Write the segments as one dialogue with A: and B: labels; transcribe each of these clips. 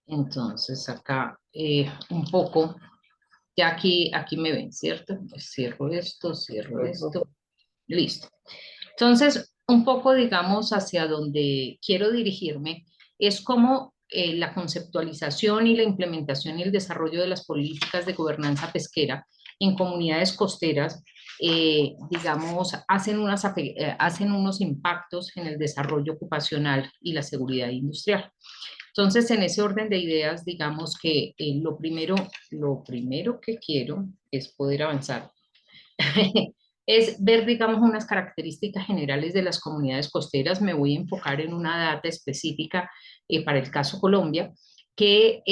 A: Entonces acá un poco, ya aquí me ven, ¿cierto? Pues cierro esto, listo. Entonces, un poco, digamos, hacia donde quiero dirigirme es cómo la conceptualización y la implementación y el desarrollo de las políticas de gobernanza pesquera en comunidades costeras, digamos, hacen unos impactos en el desarrollo ocupacional y la seguridad industrial. Entonces, en ese orden de ideas, digamos que lo primero que quiero es poder avanzar es ver, digamos, unas características generales de las comunidades costeras. Me voy a enfocar en una data específica para el caso Colombia, que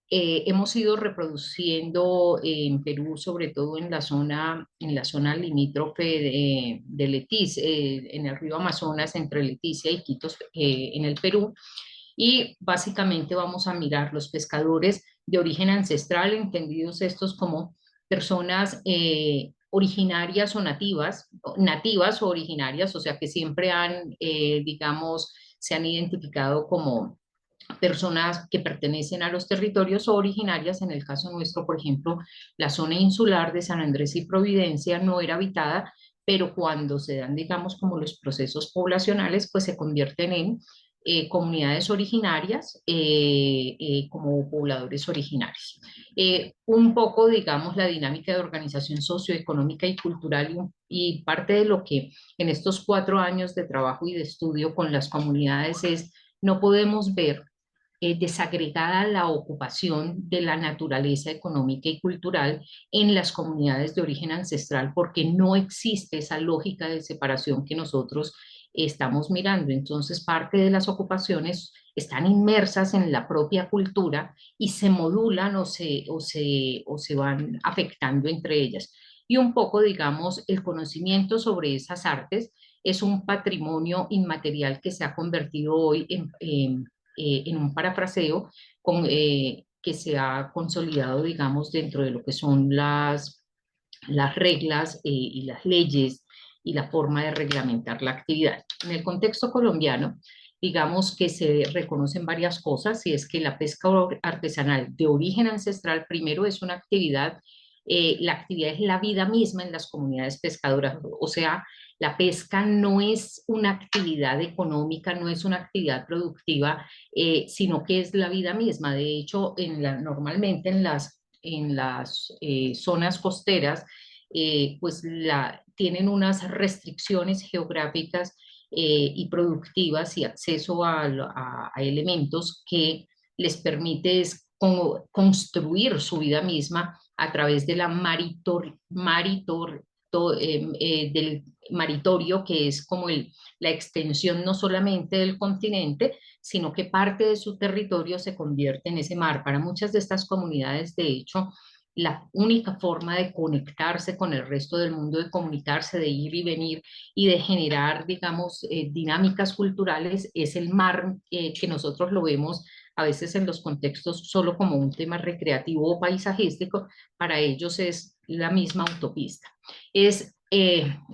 A: hemos ido reproduciendo en Perú, sobre todo en la zona limítrofe de Leticia, en el río Amazonas, entre Leticia y Quito, en el Perú. Y básicamente vamos a mirar los pescadores de origen ancestral, entendidos estos como personas originarias o nativas o originarias, o sea que siempre digamos, se han identificado como personas que pertenecen a los territorios o originarias. En el caso nuestro, por ejemplo, la zona insular de San Andrés y Providencia no era habitada, pero cuando se dan, digamos, como los procesos poblacionales, pues se convierten en comunidades originarias como pobladores originarios. Un poco, digamos, la dinámica de organización socioeconómica y cultural y parte de lo que en estos 4 años de trabajo y de estudio con las comunidades es, no podemos ver desagregada la ocupación de la naturaleza económica y cultural en las comunidades de origen ancestral, porque no existe esa lógica de separación que nosotros estamos mirando. Entonces, parte de las ocupaciones están inmersas en la propia cultura y se modulan o se van afectando entre ellas. Y un poco, digamos, el conocimiento sobre esas artes es un patrimonio inmaterial que se ha convertido hoy en un parafraseo que se ha consolidado, digamos, dentro de lo que son las reglas y las leyes y la forma de reglamentar la actividad. En el contexto colombiano, digamos que se reconocen varias cosas, y es que la pesca artesanal de origen ancestral, primero, es una actividad, la actividad es la vida misma en las comunidades pescadoras, o sea, la pesca no es una actividad económica, no es una actividad productiva, sino que es la vida misma. De hecho, normalmente en las zonas costeras, pues tienen unas restricciones geográficas y productivas y acceso a elementos que les permite como construir su vida misma a través de del maritorio, que es como la extensión no solamente del continente, sino que parte de su territorio se convierte en ese mar. Para muchas de estas comunidades, de hecho, la única forma de conectarse con el resto del mundo, de comunicarse, de ir y venir y de generar, digamos, dinámicas culturales, es el mar, que nosotros lo vemos a veces en los contextos solo como un tema recreativo o paisajístico. Para ellos es la misma autopista.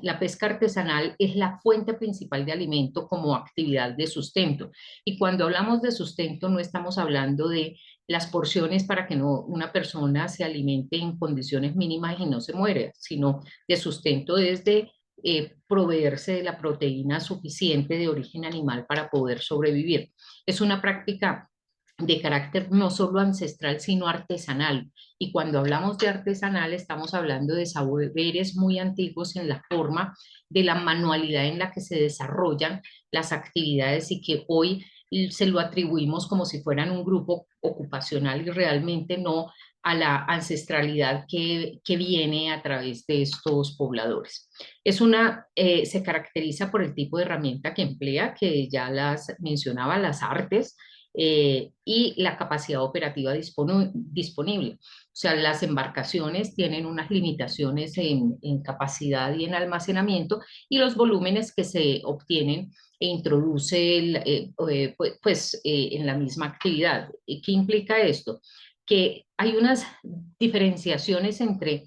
A: La pesca artesanal es la fuente principal de alimento como actividad de sustento. Y cuando hablamos de sustento, no estamos hablando de las porciones para que una persona se alimente en condiciones mínimas y no se muere, sino de sustento desde proveerse de la proteína suficiente de origen animal para poder sobrevivir. Es una práctica de carácter no solo ancestral, sino artesanal. Y cuando hablamos de artesanal, estamos hablando de saberes muy antiguos en la forma de la manualidad en la que se desarrollan las actividades, y que hoy se lo atribuimos como si fueran un grupo ocupacional y realmente no a la ancestralidad que viene a través de estos pobladores. Se caracteriza por el tipo de herramienta que emplea, que ya las mencionaba, las artes, y la capacidad operativa disponible. O sea, las embarcaciones tienen unas limitaciones en capacidad y en almacenamiento, y los volúmenes que se obtienen e introduce en la misma actividad. ¿Qué implica esto? Que hay unas diferenciaciones entre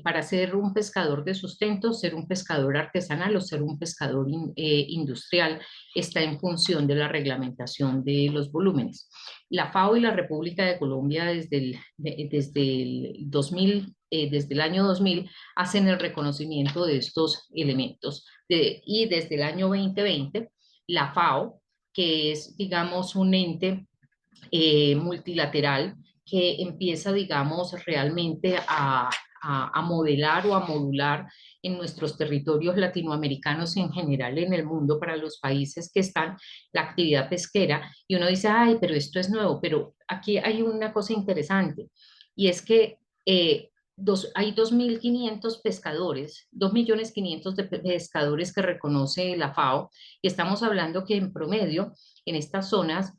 A: para ser un pescador de sustento, ser un pescador artesanal o ser un pescador industrial. Está en función de la reglamentación de los volúmenes. la FAO y la República de Colombia desde el año 2000 hacen el reconocimiento de estos elementos. Y desde el año 2020, la FAO, que es, digamos, un ente multilateral que empieza, digamos, realmente a modelar o a modular en nuestros territorios latinoamericanos y en general en el mundo para los países que están la actividad pesquera. Y uno dice, ay, pero esto es nuevo, pero aquí hay una cosa interesante y es que hay 2.500 pescadores, 2.500.000 de pescadores que reconoce la FAO y estamos hablando que en promedio en estas zonas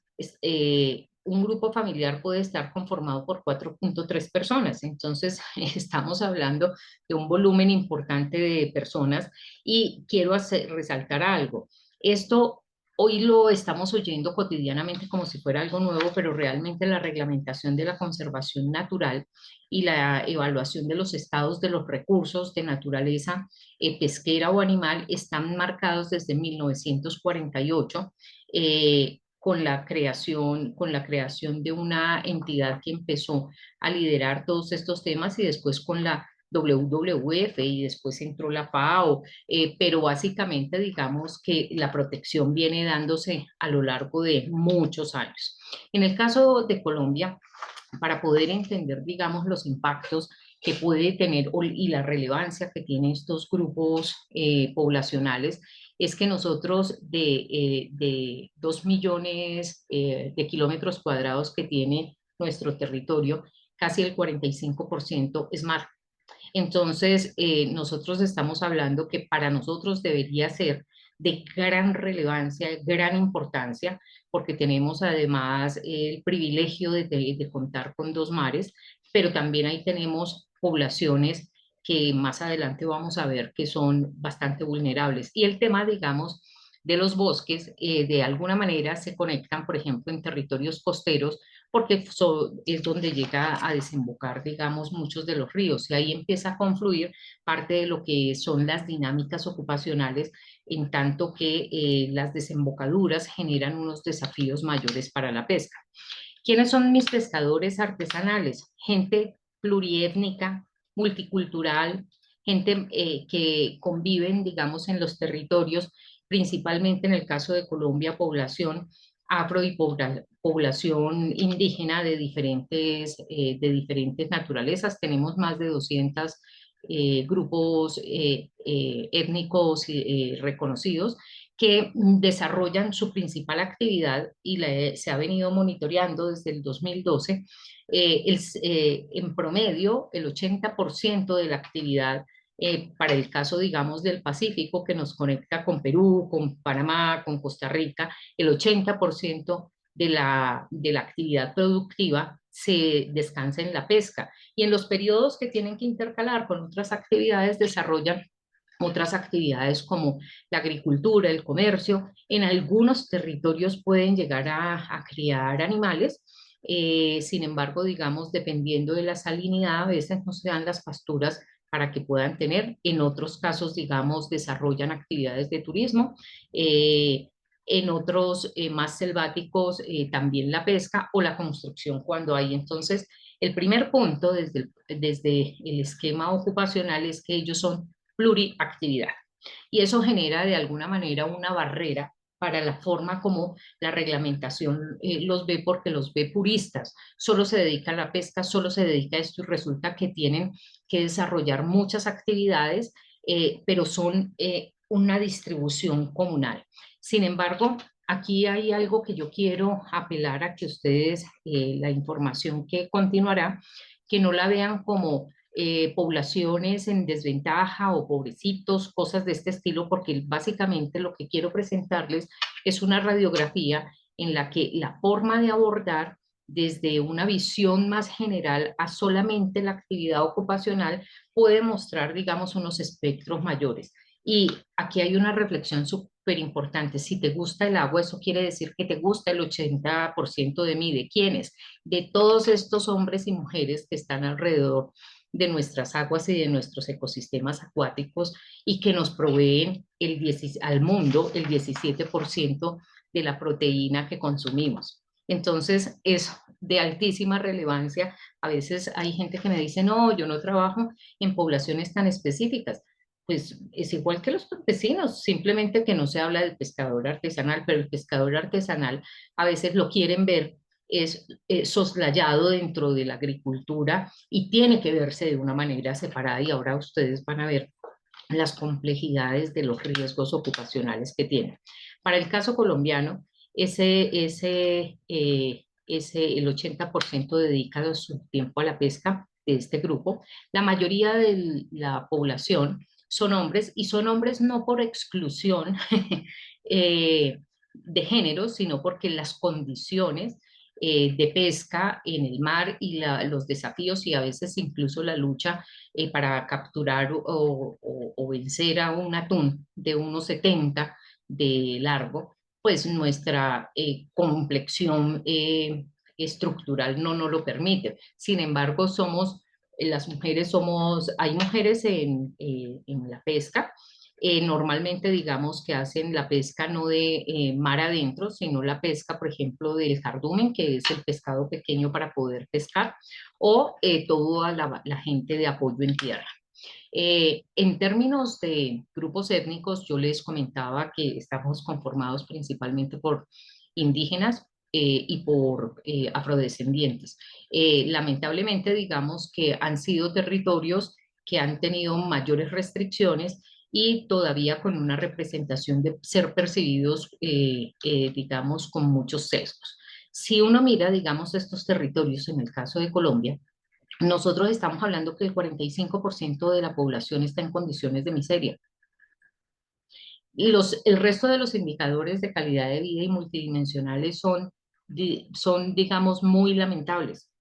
A: un grupo familiar puede estar conformado por 4.3 personas. Entonces, estamos hablando de un volumen importante de personas y quiero resaltar algo. Esto hoy lo estamos oyendo cotidianamente como si fuera algo nuevo, pero realmente la reglamentación de la conservación natural y la evaluación de los estados de los recursos de naturaleza pesquera o animal están marcados desde 1948. Con la creación de una entidad que empezó a liderar todos estos temas y después con la WWF y después entró la FAO, pero básicamente digamos que la protección viene dándose a lo largo de muchos años. En el caso de Colombia, para poder entender, digamos, los impactos que puede tener y la relevancia que tienen estos grupos poblacionales, es que nosotros de 2 millones de kilómetros cuadrados que tiene nuestro territorio, casi el 45% es mar. Entonces, nosotros estamos hablando que para nosotros debería ser de gran relevancia, gran importancia, porque tenemos además el privilegio de contar con dos mares, pero también ahí tenemos poblaciones que más adelante vamos a ver que son bastante vulnerables. Y el tema, digamos, de los bosques, de alguna manera se conectan, por ejemplo, en territorios costeros, porque es donde llega a desembocar, digamos, muchos de los ríos y ahí empieza a confluir parte de lo que son las dinámicas ocupacionales, en tanto que las desembocaduras generan unos desafíos mayores para la pesca. ¿Quiénes son mis pescadores artesanales? Gente pluriétnica, multicultural, gente que conviven, digamos, en los territorios, principalmente en el caso de Colombia, población afro y población indígena de diferentes naturalezas. Tenemos más de 200 grupos étnicos reconocidos que desarrollan su principal actividad y se ha venido monitoreando desde el 2012. En promedio, el 80% de la actividad para el caso, digamos, del Pacífico, que nos conecta con Perú, con Panamá, con Costa Rica, el 80% de la actividad productiva se descansa en la pesca. Y en los periodos que tienen que intercalar con otras actividades, desarrollan otras actividades como la agricultura, el comercio. En algunos territorios pueden llegar a criar animales. Sin embargo, digamos, dependiendo de la salinidad, a veces no se dan las pasturas para que puedan tener. En otros casos, digamos, desarrollan actividades de turismo. En otros más selváticos, también la pesca o la construcción cuando hay. Entonces, el primer punto desde el esquema ocupacional es que ellos son pluriactividad. Y eso genera de alguna manera una barrera para la forma como la reglamentación los ve, porque los ve puristas. Solo se dedica a la pesca, solo se dedica a esto y resulta que tienen que desarrollar muchas actividades, pero son una distribución comunal. Sin embargo, aquí hay algo que yo quiero apelar a que ustedes, la información que continuará, que no la vean como poblaciones en desventaja o pobrecitos, cosas de este estilo, porque básicamente lo que quiero presentarles es una radiografía en la que la forma de abordar desde una visión más general a solamente la actividad ocupacional puede mostrar, digamos, unos espectros mayores. Y aquí hay una reflexión súper importante. Si te gusta el agua, eso quiere decir que te gusta el 80% de mí. ¿De quiénes? De todos estos hombres y mujeres que están alrededor de nuestras aguas y de nuestros ecosistemas acuáticos y que nos proveen al mundo el 17% de la proteína que consumimos. Entonces, es de altísima relevancia. A veces hay gente que me dice, no, yo no trabajo en poblaciones tan específicas. Pues es igual que los campesinos, simplemente que no se habla del pescador artesanal, pero el pescador artesanal a veces lo quieren ver es soslayado dentro de la agricultura y tiene que verse de una manera separada y ahora ustedes van a ver las complejidades de los riesgos ocupacionales que tienen. Para el caso colombiano, el 80% dedica su tiempo a la pesca de este grupo. La mayoría de la población son hombres y son hombres no por exclusión de género, sino porque las condiciones de pesca en el mar y los desafíos y a veces incluso la lucha para capturar o vencer a un atún de 1,70 de largo, pues nuestra complexión estructural no nos lo permite. Sin embargo, las mujeres hay mujeres en la pesca. Normalmente digamos que hacen la pesca no de mar adentro, sino la pesca, por ejemplo, del cardumen, que es el pescado pequeño para poder pescar, o toda la gente de apoyo en tierra. En términos de grupos étnicos, yo les comentaba que estamos conformados principalmente por indígenas y por afrodescendientes. Lamentablemente, digamos que han sido territorios que han tenido mayores restricciones y todavía con una representación de ser percibidos, digamos, con muchos sesgos. Si uno mira, digamos, estos territorios, en el caso de Colombia, nosotros estamos hablando que el 45% de la población está en condiciones de miseria. El resto de los indicadores de calidad de vida y multidimensionales son, digamos, muy lamentables,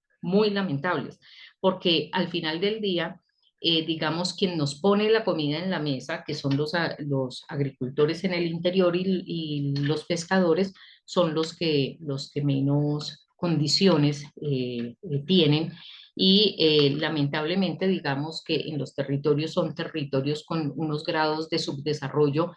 A: porque al final del día, digamos, quien nos pone la comida en la mesa, que son los agricultores en el interior y los pescadores, son los que menos condiciones tienen y lamentablemente digamos que en los territorios son territorios con unos grados de subdesarrollo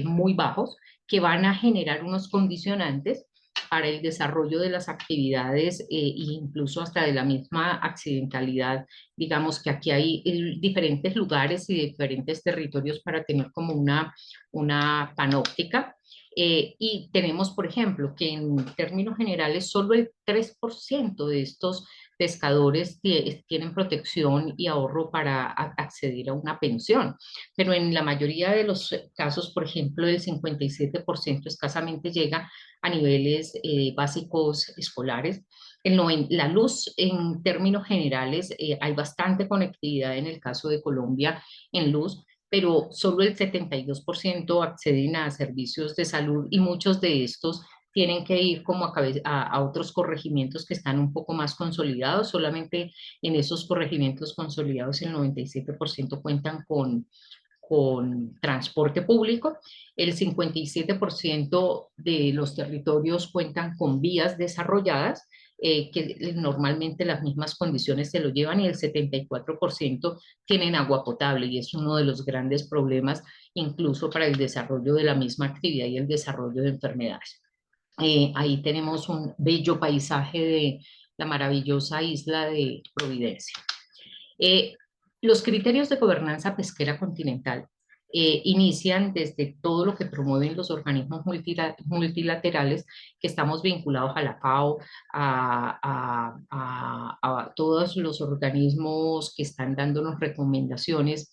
A: muy bajos que van a generar unos condicionantes para el desarrollo de las actividades e incluso hasta de la misma accidentalidad. Digamos que aquí hay diferentes lugares y diferentes territorios para tener como una panóptica. Y tenemos, por ejemplo, que en términos generales solo el 3% de estos pescadores tienen protección y ahorro para acceder a una pensión, pero en la mayoría de los casos, por ejemplo, el 57% escasamente llega a niveles básicos escolares. La luz, en términos generales, hay bastante conectividad en el caso de Colombia en luz, pero solo el 72% acceden a servicios de salud y muchos de estos tienen que ir como a otros corregimientos que están un poco más consolidados. Solamente en esos corregimientos consolidados el 97% cuentan con transporte público, el 57% de los territorios cuentan con vías desarrolladas, que normalmente las mismas condiciones se lo llevan y el 74% tienen agua potable y es uno de los grandes problemas incluso para el desarrollo de la misma actividad y el desarrollo de enfermedades. Ahí tenemos un bello paisaje de la maravillosa isla de Providencia. Eh, los criterios de gobernanza pesquera continental inician desde todo lo que promueven los organismos multilaterales que estamos vinculados a la FAO, a todos los organismos que están dándonos recomendaciones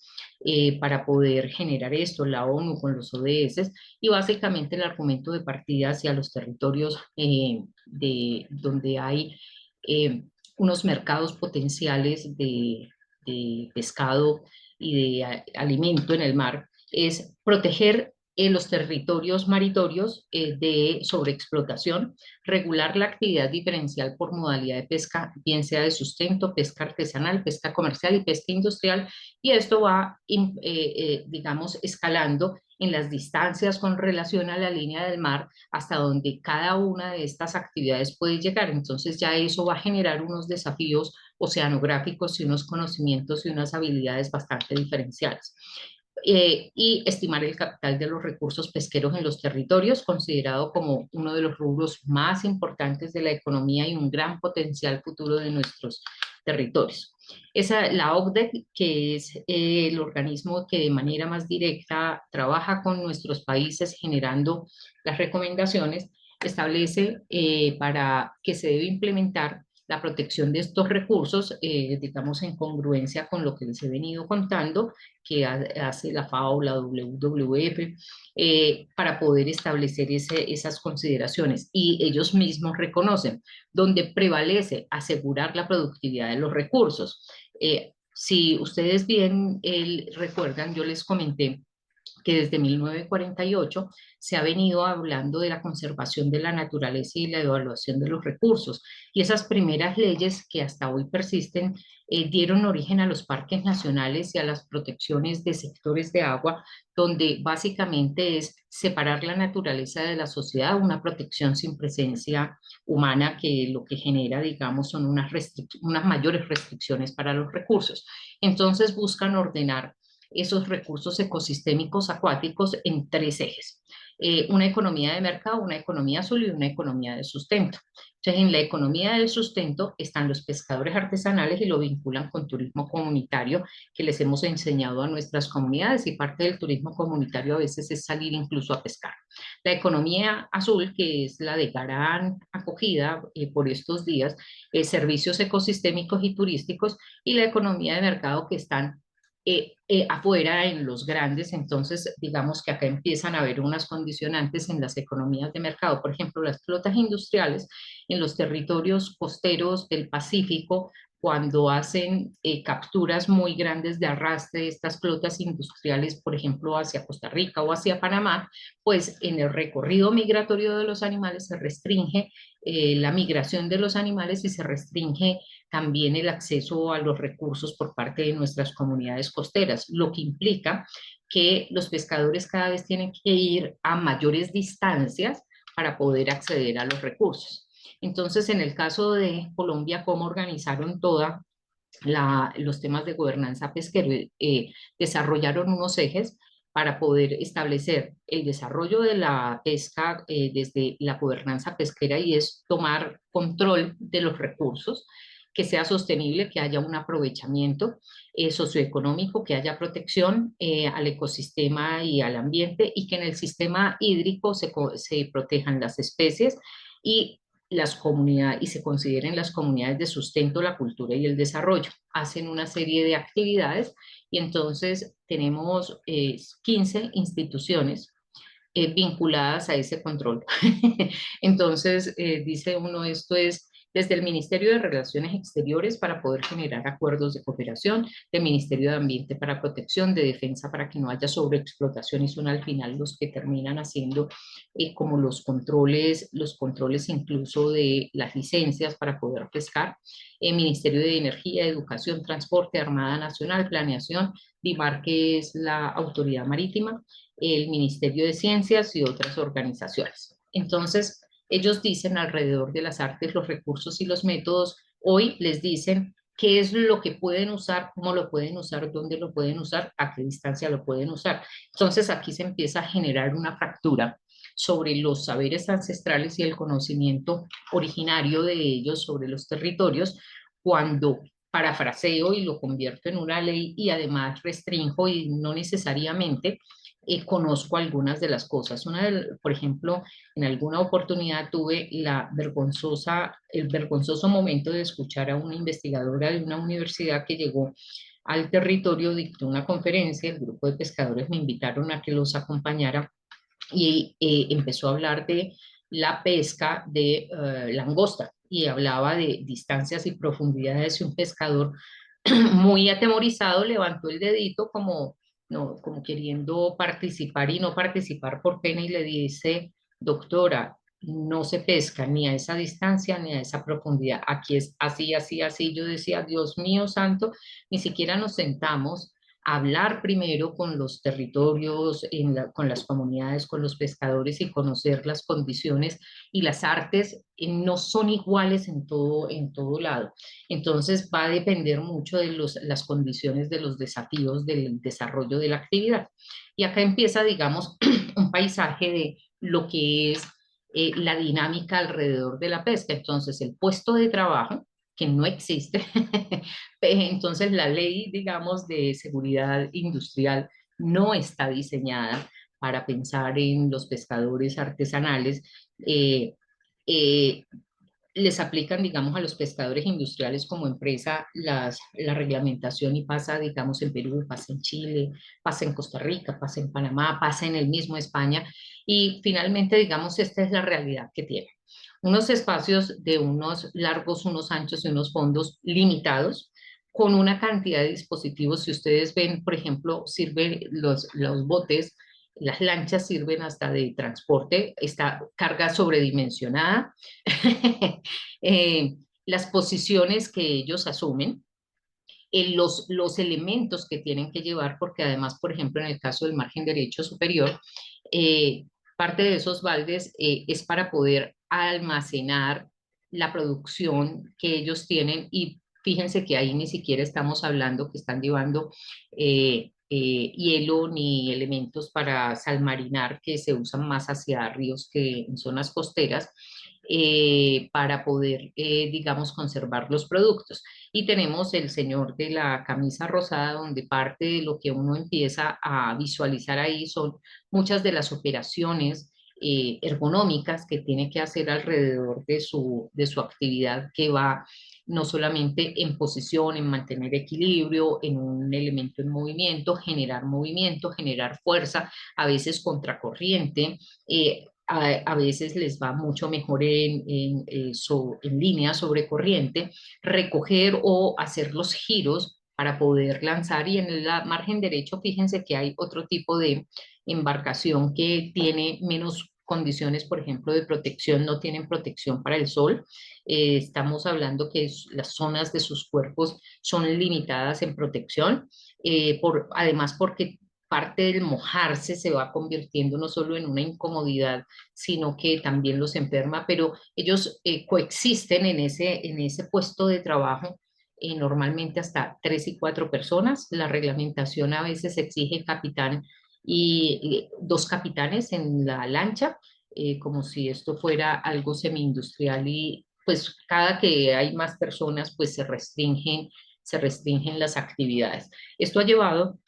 A: para poder generar esto, la ONU con los ODS, y básicamente el argumento de partida hacia los territorios donde hay unos mercados potenciales de pescado y de alimento en el mar es proteger los territorios maritorios de sobreexplotación, regular la actividad diferencial por modalidad de pesca, bien sea de sustento, pesca artesanal, pesca comercial y pesca industrial, y esto va, digamos, escalando en las distancias con relación a la línea del mar hasta donde cada una de estas actividades puede llegar. Entonces ya eso va a generar unos desafíos oceanográficos y unos conocimientos y unas habilidades bastante diferenciales. y estimar el capital de los recursos pesqueros en los territorios, considerado como uno de los rubros más importantes de la economía y un gran potencial futuro de nuestros territorios. La OCDE, que es el organismo que de manera más directa trabaja con nuestros países generando las recomendaciones, establece para que se debe implementar la protección de estos recursos, digamos, en congruencia con lo que les he venido contando, que hace la FAO, la WWF, para poder establecer esas consideraciones. Y ellos mismos reconocen, donde prevalece asegurar la productividad de los recursos. Si ustedes bien recuerdan, yo les comenté que desde 1948 se ha venido hablando de la conservación de la naturaleza y la evaluación de los recursos. Y esas primeras leyes que hasta hoy persisten dieron origen a los parques nacionales y a las protecciones de sectores de agua, donde básicamente es separar la naturaleza de la sociedad, una protección sin presencia humana que lo que genera, digamos, son unas mayores restricciones para los recursos. Entonces buscan ordenar esos recursos ecosistémicos acuáticos en tres ejes. Una economía de mercado, una economía azul y una economía de sustento. Entonces, en la economía del sustento están los pescadores artesanales y lo vinculan con turismo comunitario que les hemos enseñado a nuestras comunidades, y parte del turismo comunitario a veces es salir incluso a pescar. La economía azul, que es la de gran acogida por estos días, servicios ecosistémicos y turísticos, y la economía de mercado, que están afuera en los grandes. Entonces digamos que acá empiezan a haber unas condicionantes en las economías de mercado. Por ejemplo, las flotas industriales en los territorios costeros del Pacífico, cuando hacen capturas muy grandes de arrastre de estas flotas industriales, por ejemplo, hacia Costa Rica o hacia Panamá, pues en el recorrido migratorio de los animales se restringe la migración de los animales y se restringe también el acceso a los recursos por parte de nuestras comunidades costeras, lo que implica que los pescadores cada vez tienen que ir a mayores distancias para poder acceder a los recursos. Entonces, en el caso de Colombia, ¿cómo organizaron los temas de gobernanza pesquera? Desarrollaron unos ejes para poder establecer el desarrollo de la pesca desde la gobernanza pesquera, y es tomar control de los recursos, que sea sostenible, que haya un aprovechamiento socioeconómico, que haya protección al ecosistema y al ambiente, y que en el sistema hídrico se protejan las especies y las comunidades, y se consideren las comunidades de sustento, la cultura y el desarrollo. Hacen una serie de actividades y entonces tenemos 15 instituciones vinculadas a ese control. Entonces, dice uno, esto es desde el Ministerio de Relaciones Exteriores para poder generar acuerdos de cooperación, del Ministerio de Ambiente para protección, de Defensa para que no haya sobreexplotación, y son al final los que terminan haciendo como los controles incluso de las licencias para poder pescar, el Ministerio de Energía, Educación, Transporte, Armada Nacional, Planeación, DIMAR, que es la autoridad marítima, el Ministerio de Ciencias y otras organizaciones. Entonces, ellos dicen alrededor de las artes, los recursos y los métodos, hoy les dicen qué es lo que pueden usar, cómo lo pueden usar, dónde lo pueden usar, a qué distancia lo pueden usar. Entonces aquí se empieza a generar una fractura sobre los saberes ancestrales y el conocimiento originario de ellos sobre los territorios, cuando parafraseo y lo convierto en una ley y además restringo y no necesariamente conozco algunas de las cosas. Por ejemplo, en alguna oportunidad tuve el vergonzoso momento de escuchar a una investigadora de una universidad que llegó al territorio, dictó una conferencia, el grupo de pescadores me invitaron a que los acompañara, y empezó a hablar de la pesca de langosta, y hablaba de distancias y profundidades, y un pescador muy atemorizado levantó el dedito como, no, como queriendo participar y no participar por pena, y le dice, doctora, no se pesca ni a esa distancia ni a esa profundidad, aquí es así, así, así. Yo decía, Dios mío santo, ni siquiera nos sentamos hablar primero con los territorios, con las comunidades, con los pescadores y conocer las condiciones y las artes no son iguales en todo lado. Entonces va a depender mucho de las condiciones de los desafíos del desarrollo de la actividad. Y acá empieza, digamos, un paisaje de lo que es la dinámica alrededor de la pesca. Entonces, el puesto de trabajo, que no existe, entonces la ley, digamos, de seguridad industrial no está diseñada para pensar en los pescadores artesanales. eh, eh, Les aplican, digamos, a los pescadores industriales como empresa la reglamentación y pasa, digamos, en Perú, pasa en Chile, pasa en Costa Rica, pasa en Panamá, pasa en el mismo España y finalmente, digamos, esta es la realidad que tiene. Unos espacios de unos largos, unos anchos y unos fondos limitados con una cantidad de dispositivos. Si ustedes ven, por ejemplo, sirven los botes, las lanchas sirven hasta de transporte, esta carga sobredimensionada, eh, las posiciones que ellos asumen, los elementos que tienen que llevar, porque además, por ejemplo, en el caso del margen derecho superior, eh, parte de esos baldes es para poder almacenar la producción que ellos tienen y fíjense que ahí ni siquiera estamos hablando que están llevando hielo ni elementos para salmarinar que se usan más hacia ríos que en zonas costeras para poder, digamos, conservar los productos. Y tenemos el señor de la camisa rosada, donde parte de lo que uno empieza a visualizar ahí son muchas de las operaciones ergonómicas que tiene que hacer alrededor de su actividad, que va no solamente en posición, en mantener equilibrio, en un elemento en movimiento, generar fuerza, a veces contracorriente, a veces les va mucho mejor en línea sobre corriente, recoger o hacer los giros para poder lanzar. Y en el margen derecho, fíjense que hay otro tipo de embarcación que tiene menos condiciones, por ejemplo, de protección, no tienen protección para el sol. Estamos hablando que las zonas de sus cuerpos son limitadas en protección, además porque parte del mojarse se va convirtiendo no solo en una incomodidad, sino que también los enferma, pero ellos coexisten en ese puesto de trabajo normalmente hasta 3 y 4 personas. La reglamentación a veces exige capitán y 2 capitanes en la lancha, como si esto fuera algo semi-industrial y pues cada que hay más personas pues se restringen las actividades. Esto ha llevado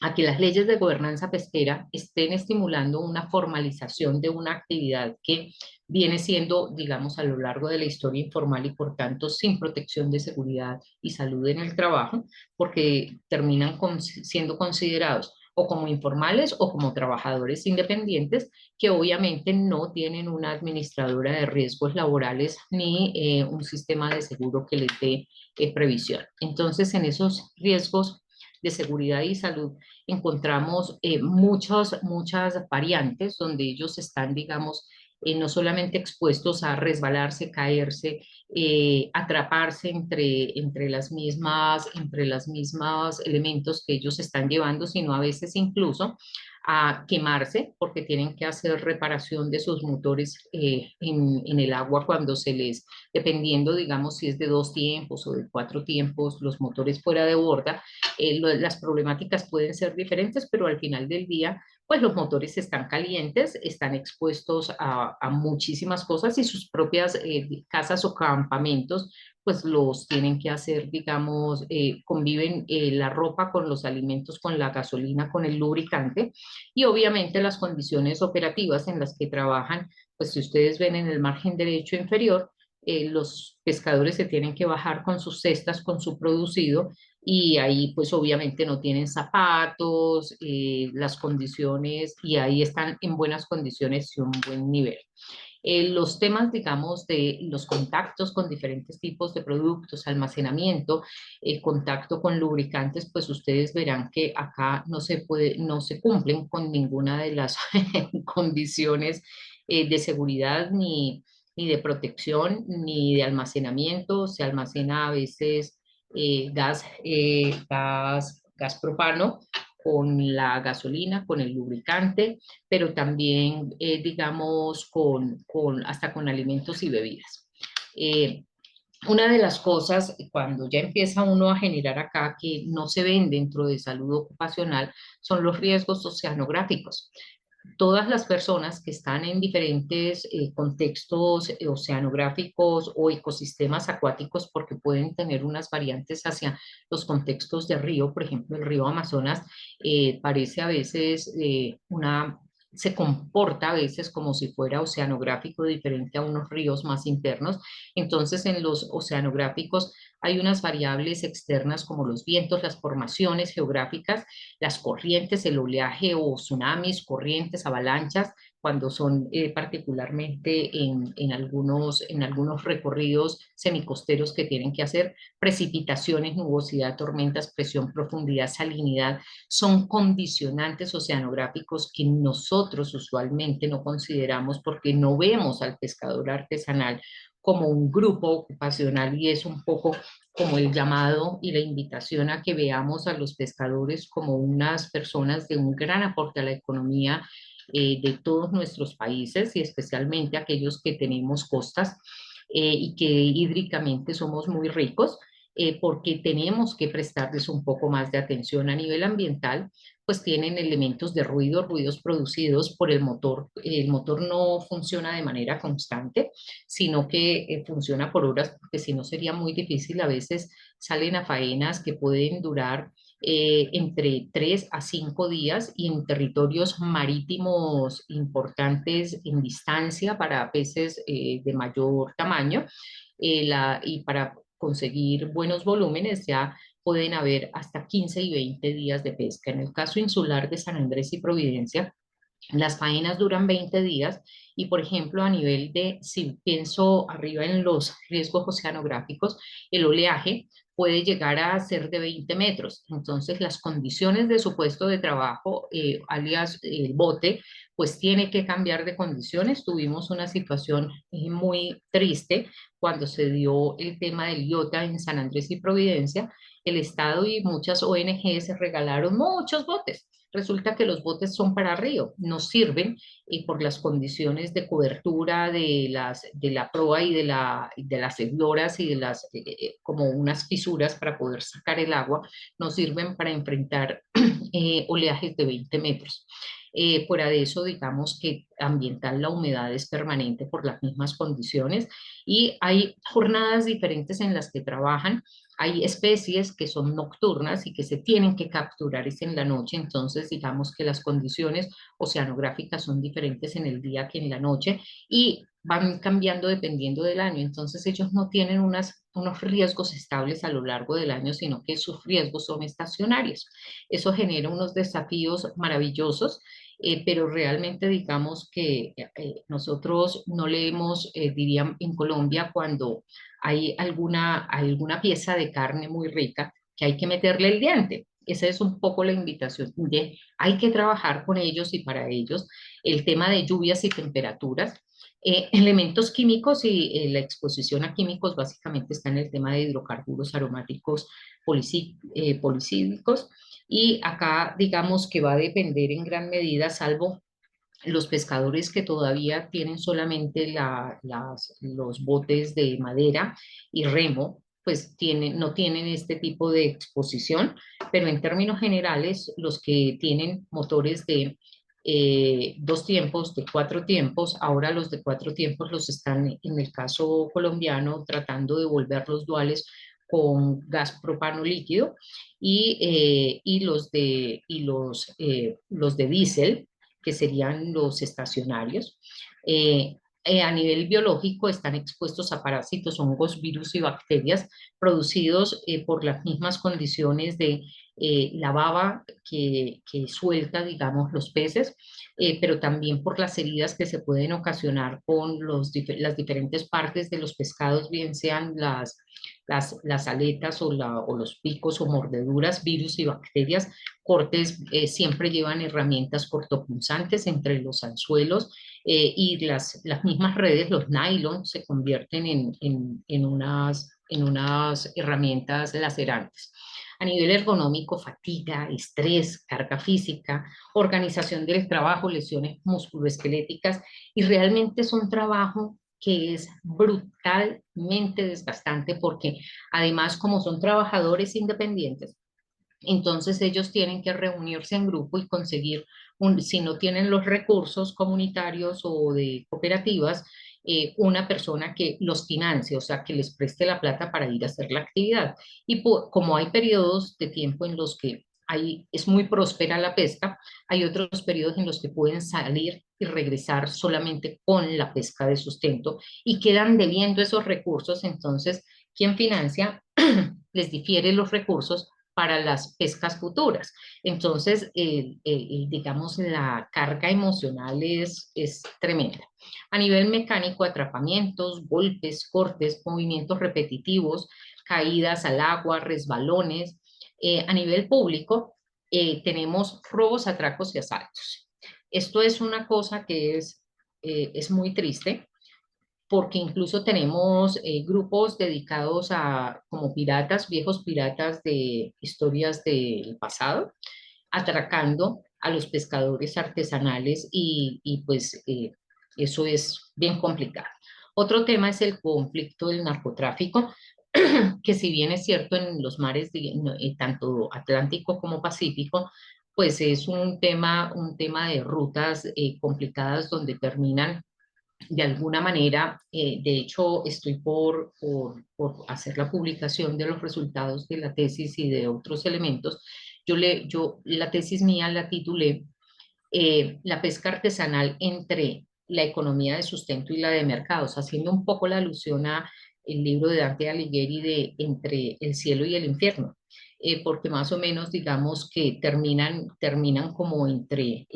A: a que las leyes de gobernanza pesquera estén estimulando una formalización de una actividad que viene siendo, digamos, a lo largo de la historia informal y por tanto sin protección de seguridad y salud en el trabajo, porque terminan siendo considerados o como informales o como trabajadores independientes que obviamente no tienen una administradora de riesgos laborales ni un sistema de seguro que les dé previsión. Entonces, en esos riesgos de seguridad y salud encontramos muchas variantes donde ellos están, digamos, no solamente expuestos a resbalarse, caerse, atraparse entre las mismas elementos que ellos están llevando, sino a veces incluso a quemarse porque tienen que hacer reparación de sus motores en el agua cuando dependiendo, digamos, si es de 2 tiempos o de 4 tiempos, los motores fuera de borda, las problemáticas pueden ser diferentes, pero al final del día, pues los motores están calientes, están expuestos a muchísimas cosas y sus propias casas o campamentos, pues los tienen que hacer, digamos, conviven la ropa con los alimentos, con la gasolina, con el lubricante y obviamente las condiciones operativas en las que trabajan, pues si ustedes ven en el margen derecho inferior, los pescadores se tienen que bajar con sus cestas, con su producido, y ahí pues obviamente no tienen zapatos, las condiciones, y ahí están en buenas condiciones y un buen nivel. Los temas, digamos, de los contactos con diferentes tipos de productos, almacenamiento, el contacto con lubricantes, pues ustedes verán que acá no se cumplen con ninguna de las condiciones de seguridad ni de protección, ni de almacenamiento. Se almacena a veces gas gas propano, con la gasolina, con el lubricante, pero también, digamos, hasta con alimentos y bebidas. Eh, una de las cosas, cuando ya empieza uno a generar acá, que no se ven dentro de salud ocupacional, son los riesgos oceanográficos. Todas las personas que están en diferentes contextos oceanográficos o ecosistemas acuáticos, porque pueden tener unas variantes hacia los contextos de río, por ejemplo, el río Amazonas parece a veces se comporta a veces como si fuera oceanográfico diferente a unos ríos más internos. Entonces, en los oceanográficos hay unas variables externas como los vientos, las formaciones geográficas, las corrientes, el oleaje o tsunamis, corrientes, avalanchas, cuando son particularmente en algunos recorridos semicosteros que tienen que hacer, precipitaciones, nubosidad, tormentas, presión, profundidad, salinidad, son condicionantes oceanográficos que nosotros usualmente no consideramos porque no vemos al pescador artesanal como un grupo ocupacional y es un poco como el llamado y la invitación a que veamos a los pescadores como unas personas de un gran aporte a la economía de todos nuestros países y especialmente aquellos que tenemos costas y que hídricamente somos muy ricos. Porque tenemos que prestarles un poco más de atención a nivel ambiental, pues tienen elementos de ruido, ruidos producidos por el motor. El motor no funciona de manera constante, sino que funciona por horas, porque si no sería muy difícil. A veces salen a faenas que pueden durar entre 3 a 5 días y en territorios marítimos importantes en distancia para peces de mayor tamaño y para conseguir buenos volúmenes ya pueden haber hasta 15 y 20 días de pesca. En el caso insular de San Andrés y Providencia, las faenas duran 20 días y, por ejemplo, a nivel de, si pienso arriba en los riesgos oceanográficos, el oleaje puede llegar a ser de 20 metros. Entonces, las condiciones de su puesto de trabajo, alias el bote, pues tiene que cambiar de condiciones. Tuvimos una situación muy triste cuando se dio el tema del IOTA en San Andrés y Providencia. El Estado y muchas ONGs regalaron muchos botes. Resulta que los botes son para río, no sirven por las condiciones de cobertura de la proa y de las hebdoras y de las como unas fisuras para poder sacar el agua, no sirven para enfrentar oleajes de 20 metros. Fuera de eso, digamos que ambiental la humedad es permanente por las mismas condiciones y hay jornadas diferentes en las que trabajan. Hay especies que son nocturnas y que se tienen que capturar es en la noche, entonces digamos que las condiciones oceanográficas son diferentes en el día que en la noche y van cambiando dependiendo del año, entonces ellos no tienen unos riesgos estables a lo largo del año, sino que sus riesgos son estacionarios. Eso genera unos desafíos maravillosos, pero realmente digamos que nosotros no leemos, dirían en Colombia, cuando hay alguna pieza de carne muy rica que hay que meterle el diente. Esa es un poco la invitación de hay que trabajar con ellos y para ellos el tema de lluvias y temperaturas. Elementos químicos y la exposición a químicos básicamente está en el tema de hidrocarburos aromáticos policídicos y acá digamos que va a depender en gran medida, salvo los pescadores que todavía tienen solamente los botes de madera y remo, pues no tienen este tipo de exposición, pero en términos generales, los que tienen motores de 2 tiempos, de 4 tiempos, ahora los de 4 tiempos los están, en el caso colombiano, tratando de volverlos duales con gas propano líquido los de diésel, que serían los estacionarios. A nivel biológico están expuestos a parásitos, hongos, virus y bacterias producidos por las mismas condiciones de la baba que suelta, digamos, los peces, pero también por las heridas que se pueden ocasionar con las diferentes partes de los pescados, bien sean las aletas o los picos o mordeduras, virus y bacterias. Cortes siempre llevan herramientas cortopunzantes entre los anzuelos y las mismas redes, los nylon, se convierten en unas en unas herramientas lacerantes. A nivel ergonómico, fatiga, estrés, carga física, organización del trabajo, lesiones musculoesqueléticas, y realmente es un trabajo que es brutalmente desgastante porque además como son trabajadores independientes, entonces ellos tienen que reunirse en grupo y conseguir, si no tienen los recursos comunitarios o de cooperativas, una persona que los financie, o sea, que les preste la plata para ir a hacer la actividad. Y como hay periodos de tiempo en los que es muy próspera la pesca, hay otros periodos en los que pueden salir y regresar solamente con la pesca de sustento y quedan debiendo esos recursos. Entonces, quien financia les difiere los recursos para las pescas futuras. Entonces, digamos, la carga emocional es tremenda. A nivel mecánico, atrapamientos, golpes, cortes, movimientos repetitivos, caídas al agua, resbalones. A nivel público, tenemos robos, atracos y asaltos. Esto es una cosa que es muy triste porque incluso tenemos grupos dedicados a, como piratas, viejos piratas de historias del pasado, atracando a los pescadores artesanales y pues eso es bien complicado. Otro tema es el conflicto del narcotráfico, que si bien es cierto en los mares tanto Atlántico como Pacífico, pues es un tema de rutas complicadas donde terminan de alguna manera. De hecho, estoy por hacer la publicación de los resultados de la tesis y de otros elementos. Yo la tesis mía la titulé La pesca artesanal entre la economía de sustento y la de mercados, haciendo un poco la alusión a el libro de Dante Alighieri de Entre el cielo y el infierno, porque más o menos digamos que terminan como entre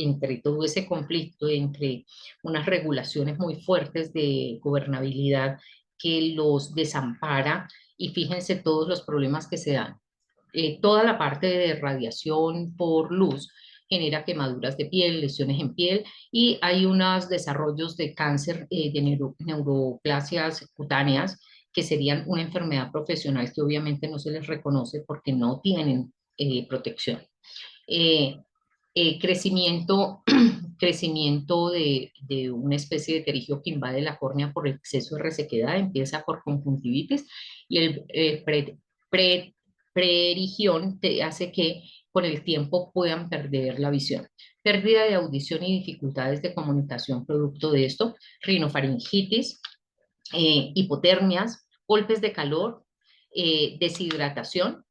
A: todo ese conflicto, entre unas regulaciones muy fuertes de gobernabilidad que los desampara, y fíjense todos los problemas que se dan. Toda la parte de radiación por luz genera quemaduras de piel, lesiones en piel, y hay unos desarrollos de cáncer de neuroplasias cutáneas, que serían una enfermedad profesional que obviamente no se les reconoce porque no tienen protección. Eh, Crecimiento, crecimiento de una especie de terigio que invade la córnea por exceso de resequedad, empieza por conjuntivitis, y el prerigión te hace que con el tiempo puedan perder la visión. Pérdida de audición y dificultades de comunicación producto de esto, rinofaringitis, hipotermias, golpes de calor, deshidratación,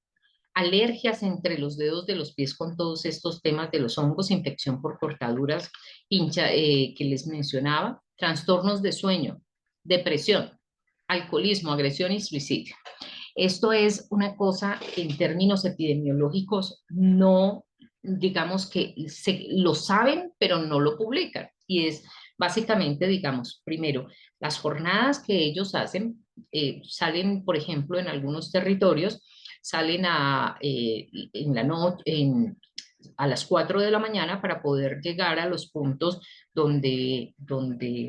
A: alergias entre los dedos de los pies con todos estos temas de los hongos, infección por cortaduras que les mencionaba, trastornos de sueño, depresión, alcoholismo, agresión y suicidio. Esto es una cosa que en términos epidemiológicos no, digamos que lo saben, pero no lo publican. Y es básicamente, digamos, primero, las jornadas que ellos hacen, salen, por ejemplo, en algunos territorios, salen en la noche, a las 4 de la mañana para poder llegar a los puntos donde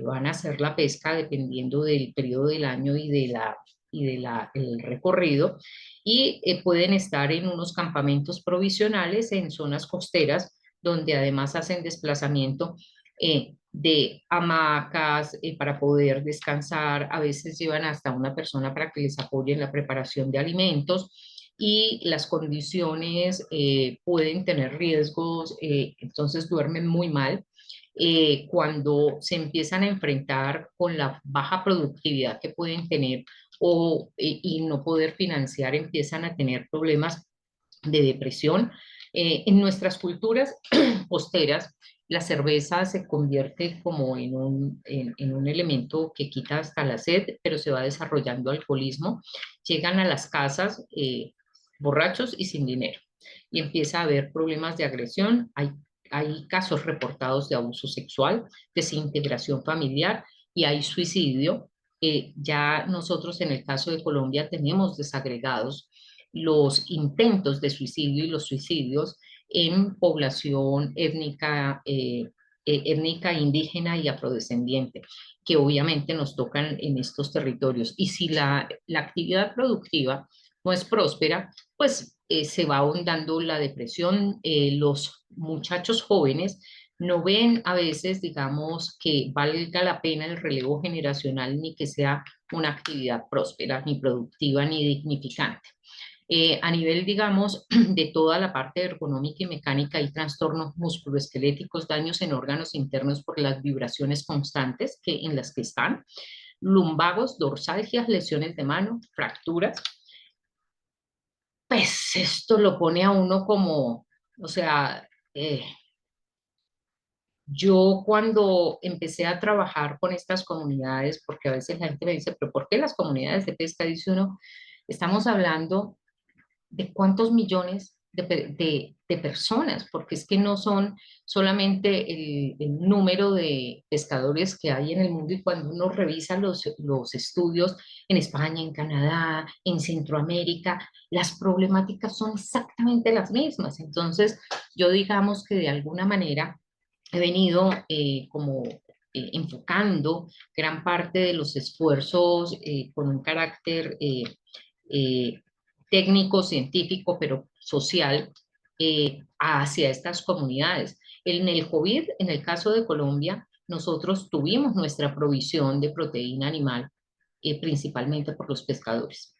A: van a hacer la pesca, dependiendo del periodo del año el recorrido, y pueden estar en unos campamentos provisionales en zonas costeras, donde además hacen desplazamiento de hamacas para poder descansar. A veces llevan hasta una persona para que les apoye en la preparación de alimentos, y las condiciones pueden tener riesgos, entonces duermen muy mal. Cuando se empiezan a enfrentar con la baja productividad que pueden tener y no poder financiar, empiezan a tener problemas de depresión. En nuestras culturas costeras, la cerveza se convierte como en un elemento que quita hasta la sed, pero se va desarrollando alcoholismo. Llegan a las casas borrachos y sin dinero, y empieza a haber problemas de agresión. Hay casos reportados de abuso sexual, desintegración familiar, y hay suicidio. Ya nosotros en el caso de Colombia tenemos desagregados los intentos de suicidio y los suicidios en población étnica étnica, indígena y afrodescendiente, que obviamente nos tocan en estos territorios. Y si la actividad productiva no es próspera, pues se va ahondando la depresión. Los muchachos jóvenes no ven a veces, digamos, que valga la pena el relevo generacional ni que sea una actividad próspera, ni productiva, ni dignificante. A nivel, digamos, de toda la parte ergonómica y mecánica, hay trastornos musculoesqueléticos, daños en órganos internos por las vibraciones constantes en las que están, lumbagos, dorsalgias, lesiones de mano, fracturas. Pues esto lo pone a uno como, o sea, yo cuando empecé a trabajar con estas comunidades, porque a veces la gente me dice, pero ¿por qué las comunidades de pesca? Dice uno, estamos hablando de cuántos millones de personas, porque es que no son solamente el número de pescadores que hay en el mundo, y cuando uno revisa los estudios en España, en Canadá, en Centroamérica, las problemáticas son exactamente las mismas. Entonces, yo digamos que de alguna manera he venido como enfocando gran parte de los esfuerzos con un carácter eh, técnico, científico, pero social, hacia estas comunidades. En el COVID, en el caso de Colombia, nosotros tuvimos nuestra provisión de proteína animal, principalmente por los pescadores.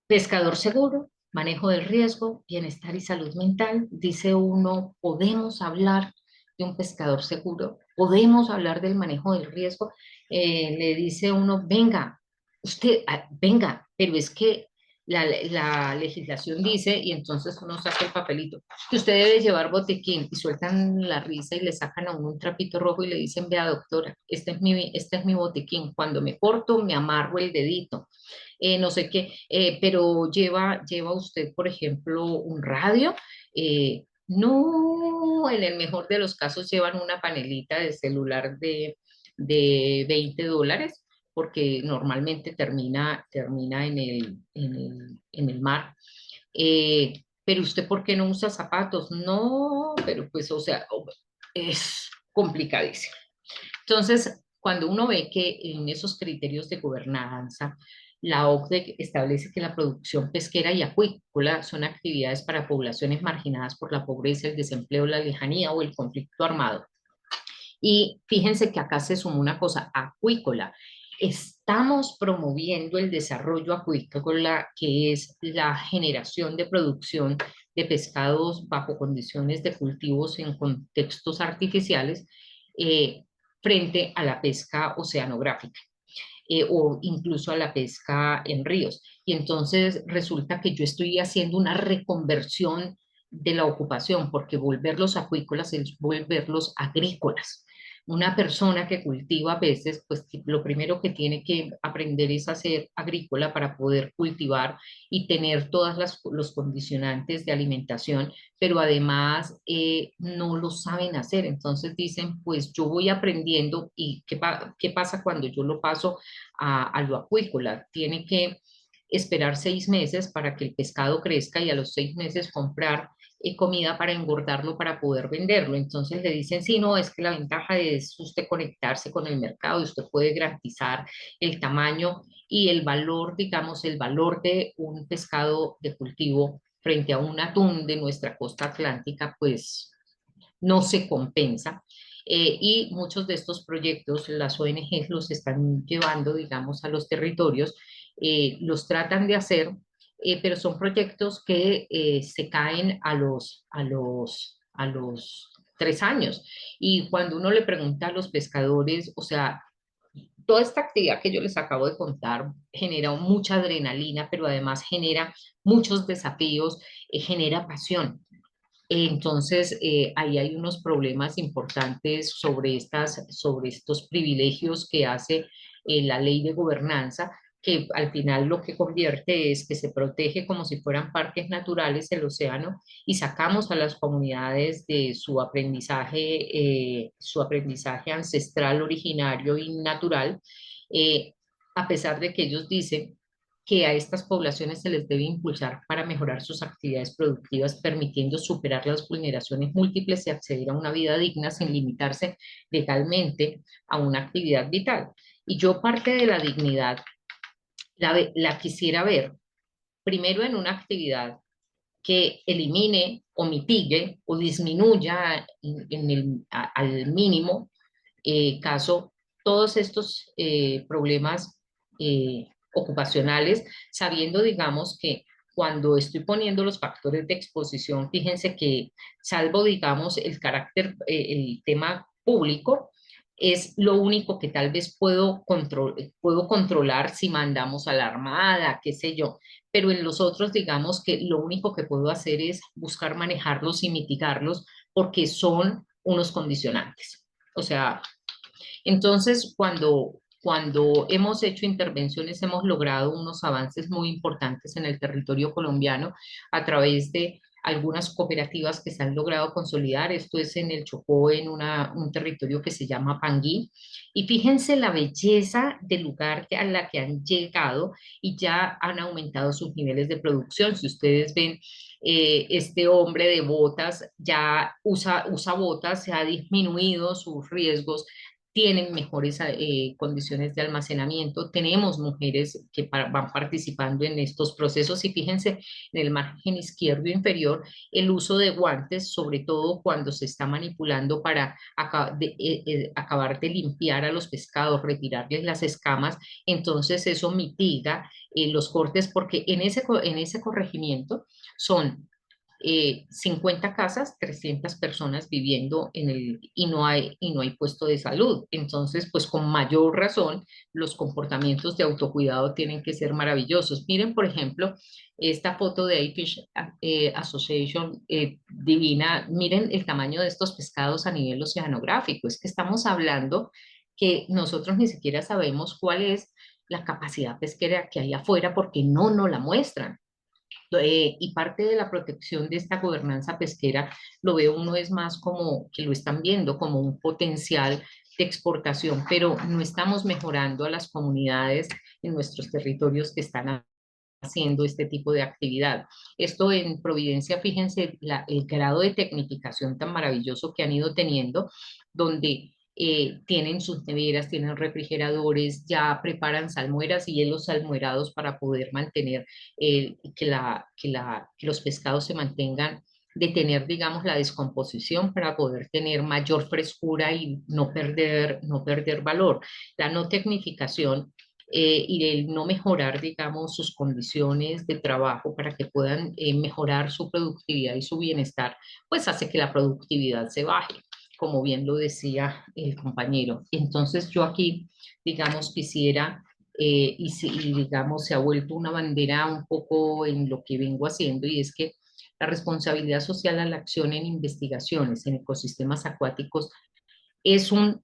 A: Pescador seguro, manejo del riesgo, bienestar y salud mental. Dice uno, podemos hablar de un pescador seguro, podemos hablar del manejo del riesgo. Le dice uno, venga, usted, venga, pero es que la legislación dice, y entonces uno saca el papelito, que usted debe llevar botiquín, y sueltan la risa y le sacan a uno un trapito rojo y le dicen, vea doctora, este es mi botiquín, cuando me corto me amarro el dedito, no sé qué, pero lleva usted, por ejemplo, un radio. No, en el mejor de los casos llevan una panelita de celular de $20, porque normalmente termina en el mar. Pero usted, ¿por qué no usa zapatos? No, pero pues, o sea, es complicadísimo. Entonces, cuando uno ve que en esos criterios de gobernanza, la OCDE establece que la producción pesquera y acuícola son actividades para poblaciones marginadas por la pobreza, el desempleo, la lejanía o el conflicto armado. Y fíjense que acá se sumó una cosa, acuícola. Estamos promoviendo el desarrollo acuícola, que es la generación de producción de pescados bajo condiciones de cultivos en contextos artificiales, eh, frente a la pesca oceanográfica, o incluso a la pesca en ríos. Y entonces resulta que yo estoy haciendo una reconversión de la ocupación, porque volverlos acuícolas es volverlos agrícolas. Una persona que cultiva peces, pues lo primero que tiene que aprender es a ser agrícola para poder cultivar y tener todos los condicionantes de alimentación, pero además no lo saben hacer. Entonces dicen, pues yo voy aprendiendo. ¿Y qué pasa cuando yo lo paso a lo acuícola? Tiene que esperar 6 meses para que el pescado crezca, y a los 6 meses comprar comida para engordarlo para poder venderlo. Entonces le dicen, sí, no, es que la ventaja es usted conectarse con el mercado y usted puede garantizar el tamaño y el valor, digamos, el valor de un pescado de cultivo frente a un atún de nuestra costa atlántica, pues no se compensa. Y muchos de estos proyectos, las ONGs los están llevando, digamos, a los territorios, los tratan de hacer, pero son proyectos que se caen a los 3 años. Y cuando uno le pregunta a los pescadores, o sea, toda esta actividad que yo les acabo de contar genera mucha adrenalina, pero además genera muchos desafíos, genera pasión. Entonces, ahí hay unos problemas importantes sobre estos privilegios que hace la ley de gobernanza, que al final lo que convierte es que se protege como si fueran parques naturales el océano, y sacamos a las comunidades de su aprendizaje ancestral, originario y natural, eh, a pesar de que ellos dicen que a estas poblaciones se les debe impulsar para mejorar sus actividades productivas, permitiendo superar las vulneraciones múltiples y acceder a una vida digna sin limitarse legalmente a una actividad vital. Y yo parte de la dignidad la quisiera ver primero en una actividad que elimine o mitigue o disminuya al mínimo caso todos estos problemas ocupacionales, sabiendo, digamos, que cuando estoy poniendo los factores de exposición, fíjense que salvo, digamos, el carácter, el tema público, es lo único que tal vez puedo controlar si mandamos a la armada, qué sé yo, pero en los otros, digamos que lo único que puedo hacer es buscar manejarlos y mitigarlos porque son unos condicionantes. O sea, entonces, cuando hemos hecho intervenciones, hemos logrado unos avances muy importantes en el territorio colombiano a través de algunas cooperativas que se han logrado consolidar. Esto es en el Chocó, en un territorio que se llama Panguí. Y fíjense la belleza del lugar a la que han llegado y ya han aumentado sus niveles de producción. Si ustedes ven, este hombre de botas ya usa botas, se ha disminuido sus riesgos, tienen mejores condiciones de almacenamiento. Tenemos mujeres que van participando en estos procesos y fíjense en el margen izquierdo inferior el uso de guantes, sobre todo cuando se está manipulando para acabar de limpiar a los pescados, retirarles las escamas, entonces eso mitiga los cortes porque en ese corregimiento son 50 casas, 300 personas viviendo y no hay puesto de salud. Entonces, pues con mayor razón, los comportamientos de autocuidado tienen que ser maravillosos. Miren, por ejemplo, esta foto de iFish Association divina. Miren el tamaño de estos pescados a nivel oceanográfico. Es que estamos hablando que nosotros ni siquiera sabemos cuál es la capacidad pesquera que hay afuera porque no nos la muestran. Y parte de la protección de esta gobernanza pesquera lo ve uno es más como que lo están viendo como un potencial de exportación, pero no estamos mejorando a las comunidades en nuestros territorios que están haciendo este tipo de actividad. Esto en Providencia, fíjense el grado de tecnificación tan maravilloso que han ido teniendo, donde tienen sus neveras, tienen refrigeradores, ya preparan salmueras y hielos salmuerados para poder mantener que los pescados se mantengan, de tener, digamos, la descomposición para poder tener mayor frescura y no perder valor. La no tecnificación y el no mejorar, digamos, sus condiciones de trabajo para que puedan mejorar su productividad y su bienestar, pues hace que la productividad se baje, como bien lo decía el compañero. Entonces yo aquí, digamos, quisiera, digamos, se ha vuelto una bandera un poco en lo que vengo haciendo, y es que la responsabilidad social a la acción en investigaciones en ecosistemas acuáticos es un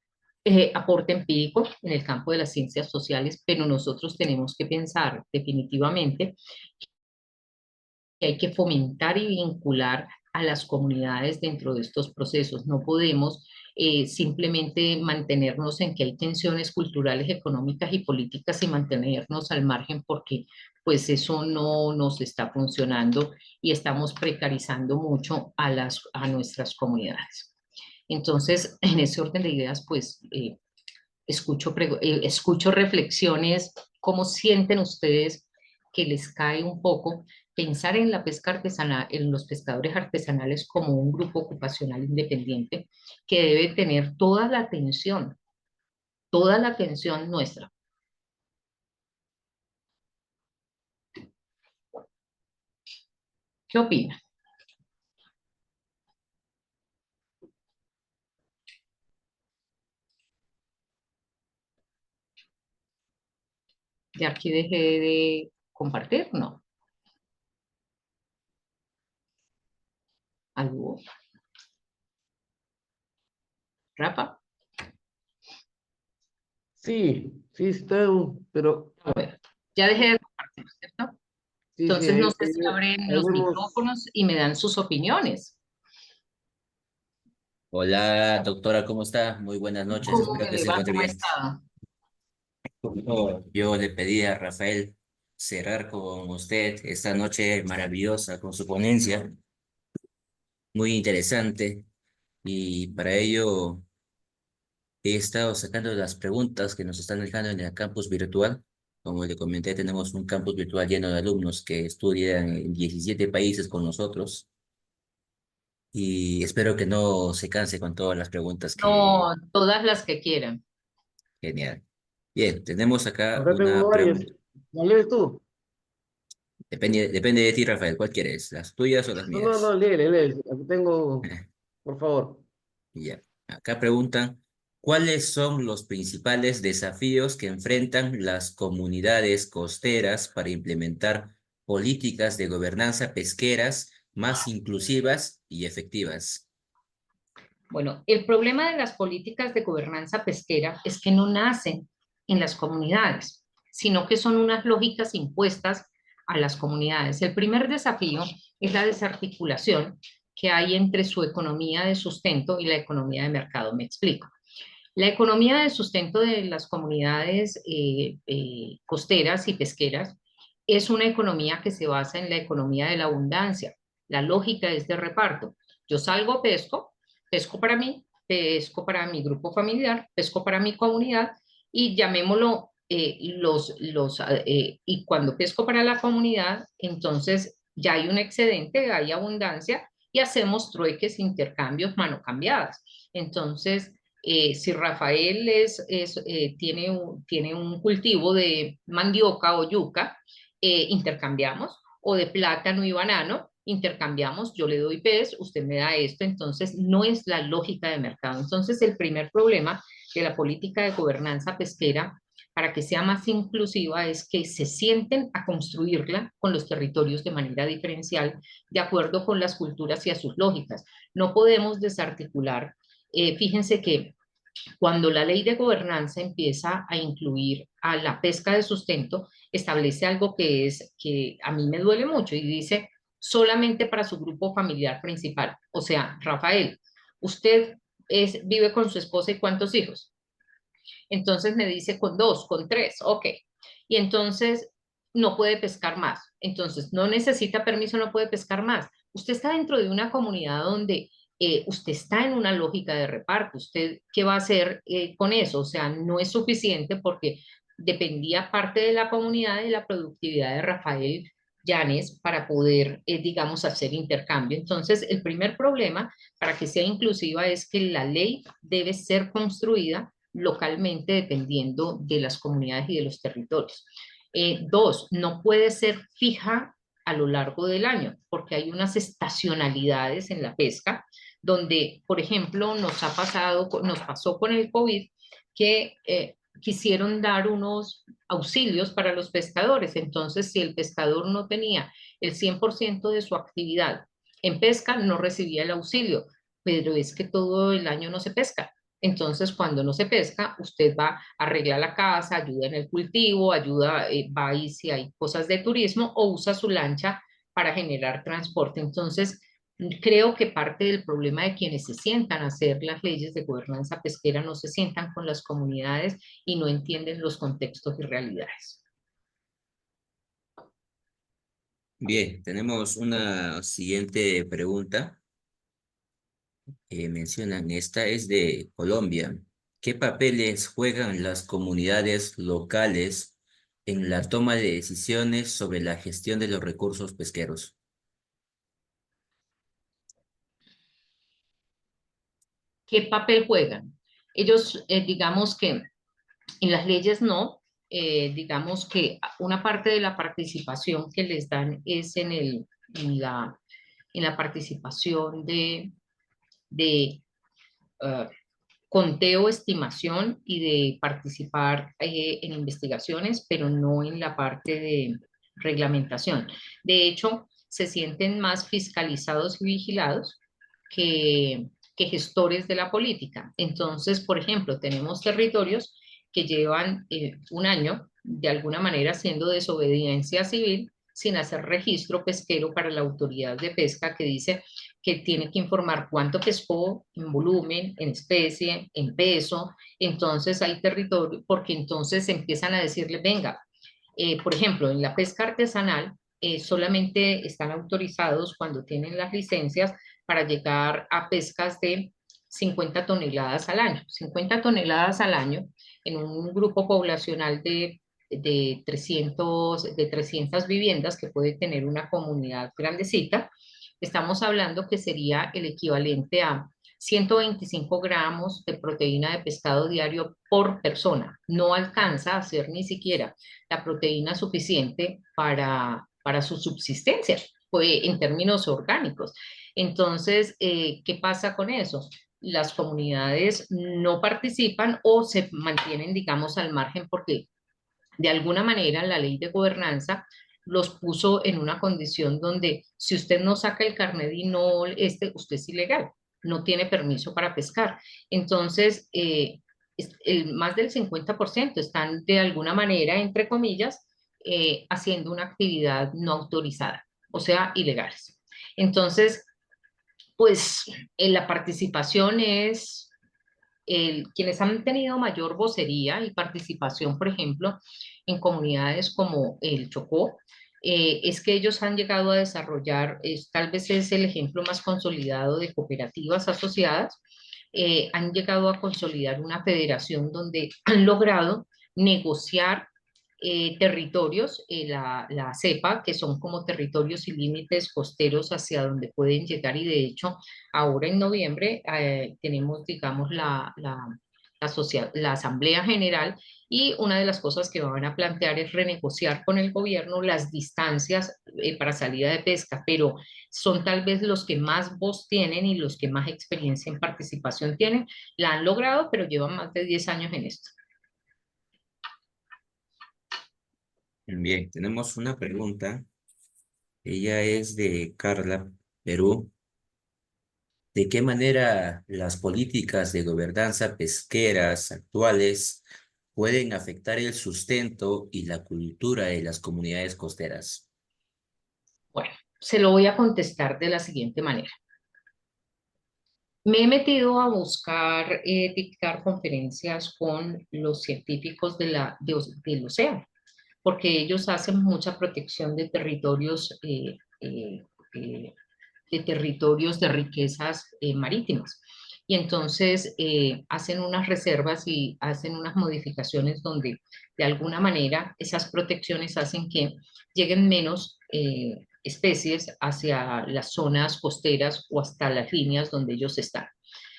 A: aporte empírico en el campo de las ciencias sociales, pero nosotros tenemos que pensar definitivamente que hay que fomentar y vincular a las comunidades dentro de estos procesos. No podemos simplemente mantenernos en que hay tensiones culturales, económicas y políticas y mantenernos al margen porque pues eso no nos está funcionando y estamos precarizando mucho a nuestras comunidades. Entonces, en ese orden de ideas, pues escucho reflexiones, cómo sienten ustedes que les cae un poco pensar en la pesca artesanal, en los pescadores artesanales como un grupo ocupacional independiente que debe tener toda la atención nuestra. ¿Qué opina? ¿Ya aquí dejé de compartir? No. ¿Algo? ¿Rafa?
B: Sí, sí está, pero
A: A ver, ya dejé de compartir, ¿cierto?
B: sí, sí,
A: Entonces no sé si abren
B: ahí
A: los
B: vemos.
A: micrófonos y me dan sus opiniones.
C: Hola, doctora, ¿cómo está? Muy buenas noches,
A: ¿Cómo
C: espero
A: me
C: que
A: le
C: se
A: va?
C: encuentre
A: ¿Cómo ha
C: bien.
A: estado?
C: Yo le pedí a Rafael cerrar con usted esta noche maravillosa con su ponencia, muy interesante. Y para ello he estado sacando las preguntas que nos están dejando en el campus virtual. Como le comenté, tenemos un campus virtual lleno de alumnos que estudian en 17 países con nosotros. Y espero que no se canse con todas las preguntas que...
A: No, todas las que quieran.
C: Genial. Bien, tenemos acá
B: Acá tengo
C: una
B: varias.
C: pregunta.
B: ¿No lees tú?
C: Depende de ti, Rafael. ¿Cuál quieres? ¿Las tuyas o las
B: No,
C: mías?
B: lee. Aquí tengo, por favor.
C: Ya. Acá preguntan, ¿cuáles son los principales desafíos que enfrentan las comunidades costeras para implementar políticas de gobernanza pesqueras más inclusivas y efectivas?
A: Bueno, el problema de las políticas de gobernanza pesquera es que no nacen en las comunidades, sino que son unas lógicas impuestas a las comunidades. El primer desafío es la desarticulación que hay entre su economía de sustento y la economía de mercado. Me explico. La economía de sustento de las comunidades costeras y pesqueras es una economía que se basa en la economía de la abundancia. La lógica es de reparto. Yo salgo, pesco, pesco para mí, pesco para mi grupo familiar, pesco para mi comunidad y llamémoslo y cuando pesco para la comunidad, entonces ya hay un excedente, hay abundancia y hacemos trueques, intercambios, mano cambiadas. Entonces, si Rafael tiene un cultivo de mandioca o yuca, intercambiamos, o de plátano y banano, intercambiamos, yo le doy pez, usted me da esto, entonces no es la lógica de mercado. Entonces el primer problema de la política de gobernanza pesquera para que sea más inclusiva es que se sienten a construirla con los territorios de manera diferencial, de acuerdo con las culturas y a sus lógicas. No podemos desarticular. Fíjense que cuando la ley de gobernanza empieza a incluir a la pesca de sustento, establece algo que a mí me duele mucho y dice solamente para su grupo familiar principal. O sea, Rafael, usted vive con su esposa y ¿cuántos hijos? Entonces me dice con dos, con tres, ok. Y entonces no puede pescar más. Entonces no necesita permiso, no puede pescar más. Usted está dentro de una comunidad donde usted está en una lógica de reparto. ¿Usted qué va a hacer con eso? O sea, no es suficiente porque dependía parte de la comunidad de la productividad de Rafael Llanes para poder, digamos, hacer intercambio. Entonces, el primer problema para que sea inclusiva es que la ley debe ser construida localmente dependiendo de las comunidades y de los territorios. Dos, no puede ser fija a lo largo del año, porque hay unas estacionalidades en la pesca, donde, por ejemplo, nos pasó con el COVID que quisieron dar unos auxilios para los pescadores. Entonces, si el pescador no tenía el 100% de su actividad en pesca, no recibía el auxilio, pero es que todo el año no se pesca. Entonces, cuando no se pesca, usted va, arregla la casa, ayuda en el cultivo, ayuda, va ahí si hay cosas de turismo o usa su lancha para generar transporte. Entonces, creo que parte del problema de quienes se sientan a hacer las leyes de gobernanza pesquera no se sientan con las comunidades y no entienden los contextos y realidades.
C: Bien, tenemos una siguiente pregunta. Mencionan, esta es de Colombia. ¿Qué papeles juegan las comunidades locales en la toma de decisiones sobre la gestión de los recursos pesqueros?
A: ¿Qué papel juegan? Ellos, digamos que en las leyes no, digamos que una parte de la participación que les dan es en la, en la participación de conteo, estimación y de participar en investigaciones, pero no en la parte de reglamentación. De hecho, se sienten más fiscalizados y vigilados que, que gestores de la política. Entonces, por ejemplo, tenemos territorios que llevan un año de alguna manera haciendo desobediencia civil sin hacer registro pesquero para la autoridad de pesca que dice que tiene que informar cuánto pescó en volumen, en especie, en peso. Entonces hay territorio, porque entonces empiezan a decirle, venga, Por ejemplo, en la pesca artesanal, solamente están autorizados cuando tienen las licencias para llegar a pescas de 50 toneladas al año. 50 toneladas al año en un grupo poblacional de 300 viviendas que puede tener una comunidad grandecita. Estamos hablando que sería el equivalente a 125 gramos de proteína de pescado diario por persona. No alcanza a ser ni siquiera la proteína suficiente para su subsistencia, pues, en términos orgánicos. Entonces, ¿qué pasa con eso? Las comunidades no participan o se mantienen, digamos, al margen porque de alguna manera la ley de gobernanza los puso en una condición donde si usted no saca el carnet y no, usted es ilegal, no tiene permiso para pescar. Entonces, más del 50% están de alguna manera, entre comillas, haciendo una actividad no autorizada, o sea, ilegales. Entonces, pues la participación es quienes han tenido mayor vocería y participación, por ejemplo, en comunidades como el Chocó, es que ellos han llegado a desarrollar, tal vez es el ejemplo más consolidado de cooperativas asociadas, han llegado a consolidar una federación donde han logrado negociar territorios, la CEPA, que son como territorios y límites costeros hacia donde pueden llegar y de hecho ahora en noviembre tenemos, digamos, la Asamblea General y una de las cosas que van a plantear es renegociar con el gobierno las distancias para salida de pesca, pero son tal vez los que más voz tienen y los que más experiencia en participación tienen. La han logrado, pero llevan más de 10 años en esto.
C: Bien, tenemos una pregunta. Ella es de Carla, Perú. ¿De qué manera las políticas de gobernanza pesqueras actuales pueden afectar el sustento y la cultura de las comunidades costeras?
A: Bueno, se lo voy a contestar de la siguiente manera. Me he metido a buscar dictar conferencias con los científicos del océano, porque ellos hacen mucha protección de territorios de riquezas marítimas. Y entonces hacen unas reservas y hacen unas modificaciones donde de alguna manera esas protecciones hacen que lleguen menos especies hacia las zonas costeras o hasta las líneas donde ellos están.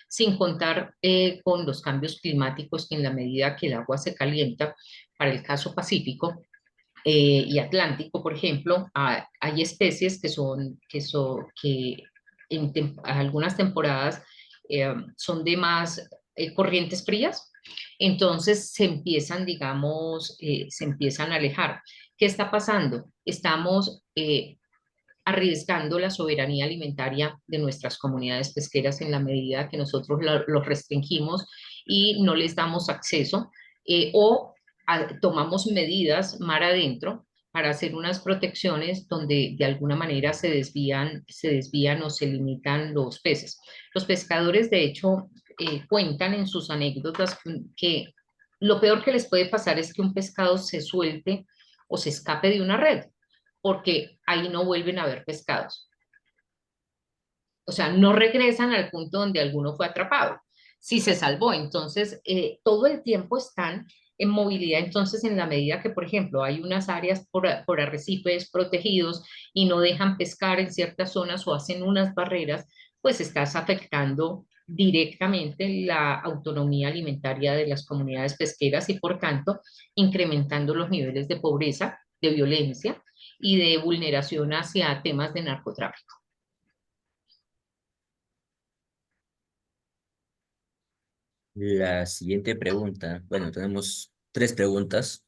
A: Sin contar con los cambios climáticos que en la medida que el agua se calienta, para el caso Pacífico, y Atlántico, por ejemplo, hay especies que en algunas temporadas son de más corrientes frías, entonces se empiezan, digamos, se empiezan a alejar. ¿Qué está pasando? Estamos arriesgando la soberanía alimentaria de nuestras comunidades pesqueras en la medida que nosotros los restringimos y no les damos acceso o tomamos medidas mar adentro para hacer unas protecciones donde de alguna manera se desvían o se limitan los peces. Los pescadores, de hecho, cuentan en sus anécdotas que lo peor que les puede pasar es que un pescado se suelte o se escape de una red, porque ahí no vuelven a haber pescados. O sea, no regresan al punto donde alguno fue atrapado. Si se salvó, entonces todo el tiempo están en movilidad. Entonces, en la medida que, por ejemplo, hay unas áreas por arrecifes protegidos y no dejan pescar en ciertas zonas o hacen unas barreras, pues estás afectando directamente la autonomía alimentaria de las comunidades pesqueras y, por tanto, incrementando los niveles de pobreza, de violencia y de vulneración hacia temas de narcotráfico.
C: La siguiente pregunta, bueno, tenemos tres preguntas.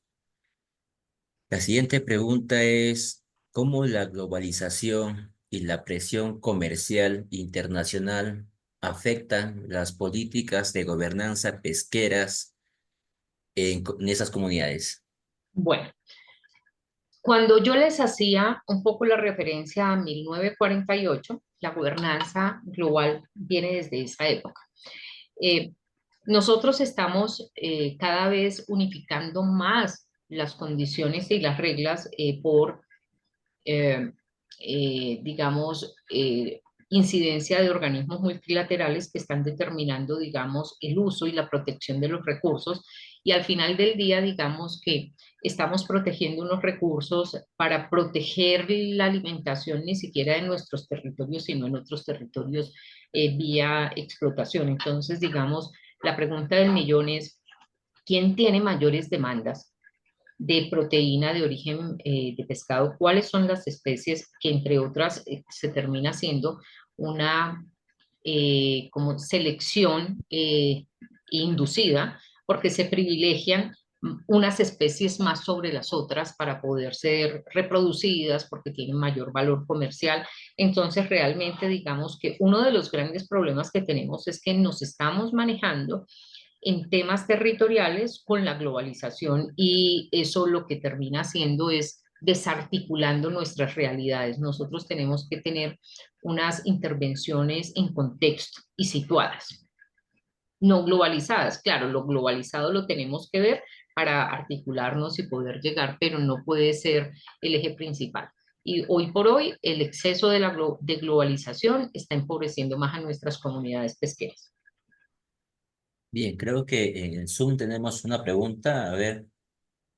C: La siguiente pregunta es, ¿cómo la globalización y la presión comercial internacional afectan las políticas de gobernanza pesqueras en esas comunidades?
A: Bueno, cuando yo les hacía un poco la referencia a 1948, la gobernanza global viene desde esa época. Nosotros estamos cada vez unificando más las condiciones y las reglas por eh, digamos, incidencia de organismos multilaterales que están determinando, digamos, el uso y la protección de los recursos. Y al final del día, digamos que estamos protegiendo unos recursos para proteger la alimentación ni siquiera de nuestros territorios, sino en otros territorios vía explotación. Entonces, digamos, la pregunta del millón es, ¿quién tiene mayores demandas de proteína de origen de pescado? ¿Cuáles son las especies que, entre otras, se termina haciendo una como selección inducida, porque se privilegian unas especies más sobre las otras para poder ser reproducidas, porque tienen mayor valor comercial? Entonces, realmente, digamos que uno de los grandes problemas que tenemos es que nos estamos manejando en temas territoriales con la globalización, y eso lo que termina haciendo es desarticulando nuestras realidades. Nosotros tenemos que tener unas intervenciones en contexto y situadas, no globalizadas. Claro, lo globalizado lo tenemos que ver para articularnos y poder llegar, pero no puede ser el eje principal. Y hoy por hoy el exceso de de globalización está empobreciendo más a nuestras comunidades pesqueras.
C: Bien, creo que en Zoom tenemos una pregunta. A ver,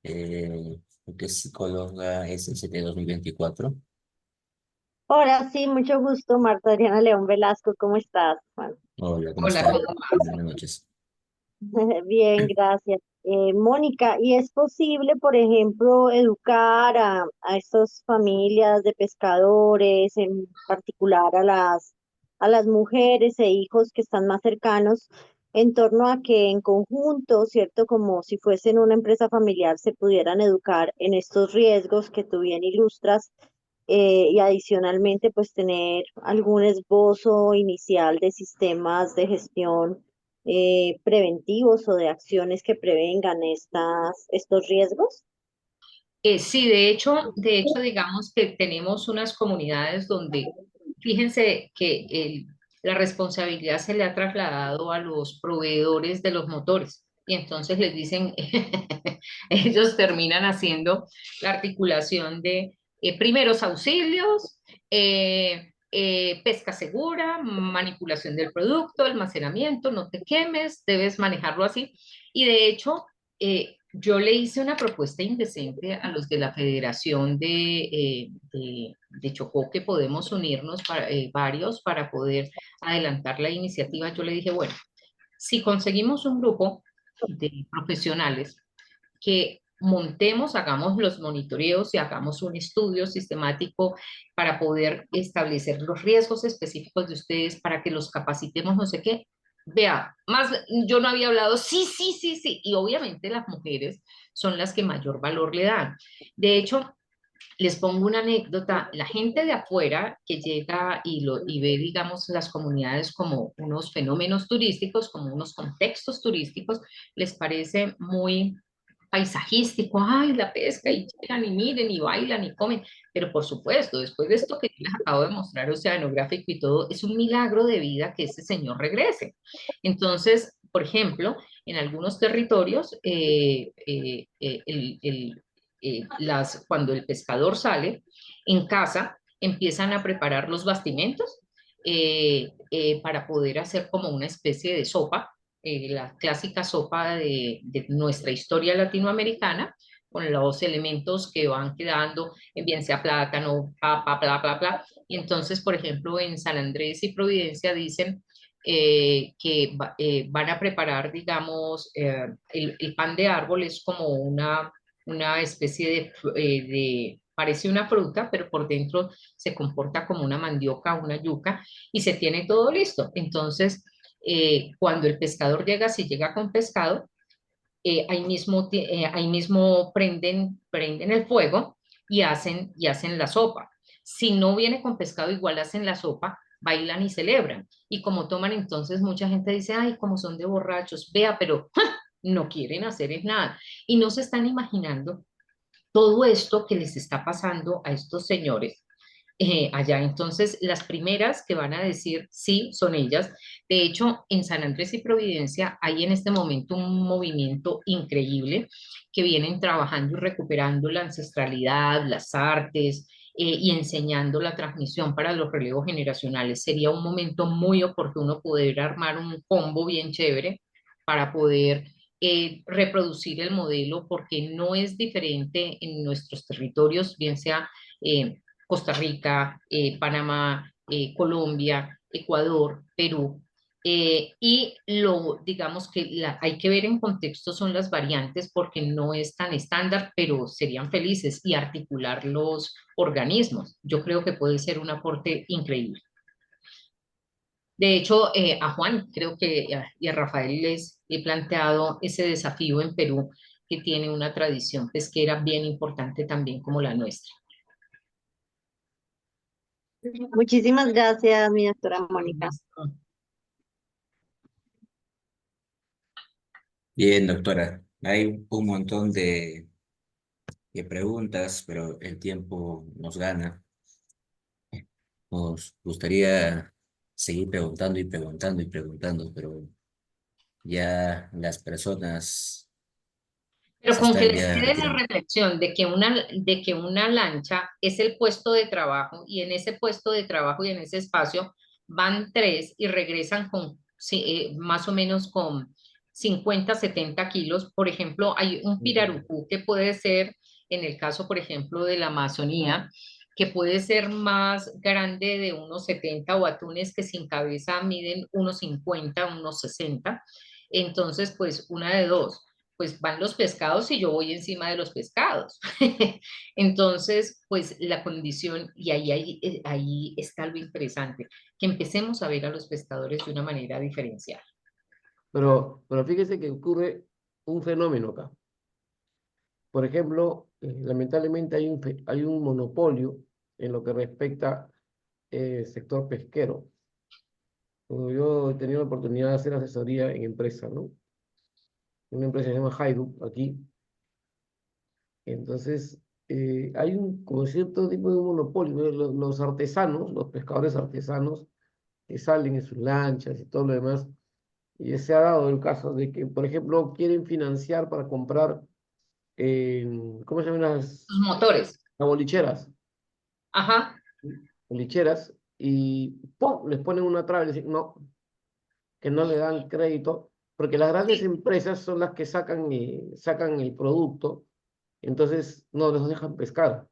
C: ¿qué psicóloga es el CT 2024?
D: Hola, sí, mucho gusto, Marta Adriana León Velasco, ¿cómo estás, Juan?
C: Hola, ¿cómo
A: Hola,
C: está?
A: ¿cómo vas?
C: Buenas noches.
D: Bien, gracias. Mónica, ¿y es posible, por ejemplo, educar a estas familias de pescadores, en particular a las mujeres e hijos que están más cercanos, en torno a que en conjunto, ¿cierto? Como si fuesen una empresa familiar, se pudieran educar en estos riesgos que tú bien ilustras, y adicionalmente, pues tener algún esbozo inicial de sistemas de gestión preventivos o de acciones que prevengan estos riesgos?
A: Sí, de hecho, digamos que tenemos unas comunidades donde, fíjense que la responsabilidad se le ha trasladado a los proveedores de los motores, y entonces les dicen, ellos terminan haciendo la articulación de primeros auxilios, pesca segura, manipulación del producto, almacenamiento, no te quemes, debes manejarlo así. Y de hecho, yo le hice una propuesta indecente a los de la Federación de Chocó, que podemos unirnos varios para poder adelantar la iniciativa. Yo le dije, bueno, si conseguimos un grupo de profesionales que montemos, hagamos los monitoreos y hagamos un estudio sistemático para poder establecer los riesgos específicos de ustedes, para que los capacitemos, no sé qué. Vea, más yo no había hablado, sí, sí, sí, sí, y obviamente las mujeres son las que mayor valor le dan. De hecho, les pongo una anécdota: la gente de afuera que llega y ve, digamos, las comunidades como unos fenómenos turísticos, como unos contextos turísticos, les parece muy paisajístico, ay, la pesca, y llegan y miren y bailan y comen, pero por supuesto, después de esto que yo les acabo de mostrar, oceanográfico y todo, es un milagro de vida que ese señor regrese. Entonces, por ejemplo, en algunos territorios, cuando el pescador sale en casa, empiezan a preparar los bastimentos para poder hacer como una especie de sopa, la clásica sopa de nuestra historia latinoamericana, con los elementos que van quedando, bien sea plátano, papa, bla, bla, bla. Y entonces, por ejemplo, en San Andrés y Providencia dicen que van a preparar, digamos, el pan de árbol es como una especie parece una fruta, pero por dentro se comporta como una mandioca, una yuca, y se tiene todo listo. Entonces, cuando el pescador llega, si llega con pescado, ahí mismo prenden el fuego y hacen la sopa. Si no viene con pescado, igual hacen la sopa, bailan y celebran. Y como toman, entonces mucha gente dice, ay, como son de borrachos, vea, pero ¡ja!, no quieren hacer es nada. Y no se están imaginando todo esto que les está pasando a estos señores, allá. Entonces, las primeras que van a decir sí son ellas. De hecho, en San Andrés y Providencia hay en este momento un movimiento increíble que vienen trabajando y recuperando la ancestralidad, las artes. Y enseñando la transmisión para los relevos generacionales. Sería un momento muy oportuno poder armar un combo bien chévere para poder reproducir el modelo, porque no es diferente en nuestros territorios, bien sea Costa Rica, Panamá, Colombia, Ecuador, Perú. Y digamos que hay que ver en contexto son las variantes porque no es tan estándar, pero serían felices y articular los organismos. Yo creo que puede ser un aporte increíble. De hecho, a Juan creo que y a Rafael les he planteado ese desafío en Perú, que tiene una tradición pesquera bien importante también como la nuestra.
D: Muchísimas gracias, mi doctora Mónica.
C: Bien, doctora. Hay un montón de preguntas, pero el tiempo nos gana. Nos gustaría seguir preguntando y preguntando y preguntando, pero ya las personas
A: Pero
C: se
A: con que
C: están
A: les
C: ya
A: quede la
C: retirando.
A: reflexión de que una lancha es el puesto de trabajo y en ese puesto de trabajo y en ese espacio van tres y regresan con más o menos con 50, 70 kilos. Por ejemplo, hay un pirarucú que puede ser, en el caso, por ejemplo, de la Amazonía, que puede ser más grande de unos 70 o atunes que sin cabeza miden unos 50, unos 60. Entonces, pues una de dos, pues van los pescados y yo voy encima de los pescados. Entonces, pues la condición, y ahí está lo interesante, que empecemos a ver a los pescadores de una manera diferencial.
B: Pero fíjese que ocurre un fenómeno acá. Por ejemplo, lamentablemente hay un monopolio en lo que respecta sector pesquero. Yo he tenido la oportunidad de hacer asesoría en empresa, ¿no? Una empresa que se llama Haidu, aquí. Entonces, hay como cierto tipo de monopolio, ¿no? Los artesanos, los pescadores artesanos, que salen en sus lanchas y todo lo demás, y se ha dado el caso de que, por ejemplo, quieren financiar para comprar, ¿cómo se llaman
A: Los motores.
B: las bolicheras?
A: Ajá.
B: Bolicheras, y ¡pum! Les ponen una traba y les dicen, no, que no le dan crédito, porque las grandes
A: Sí.
B: empresas son las que sacan el producto, entonces no les dejan pescar.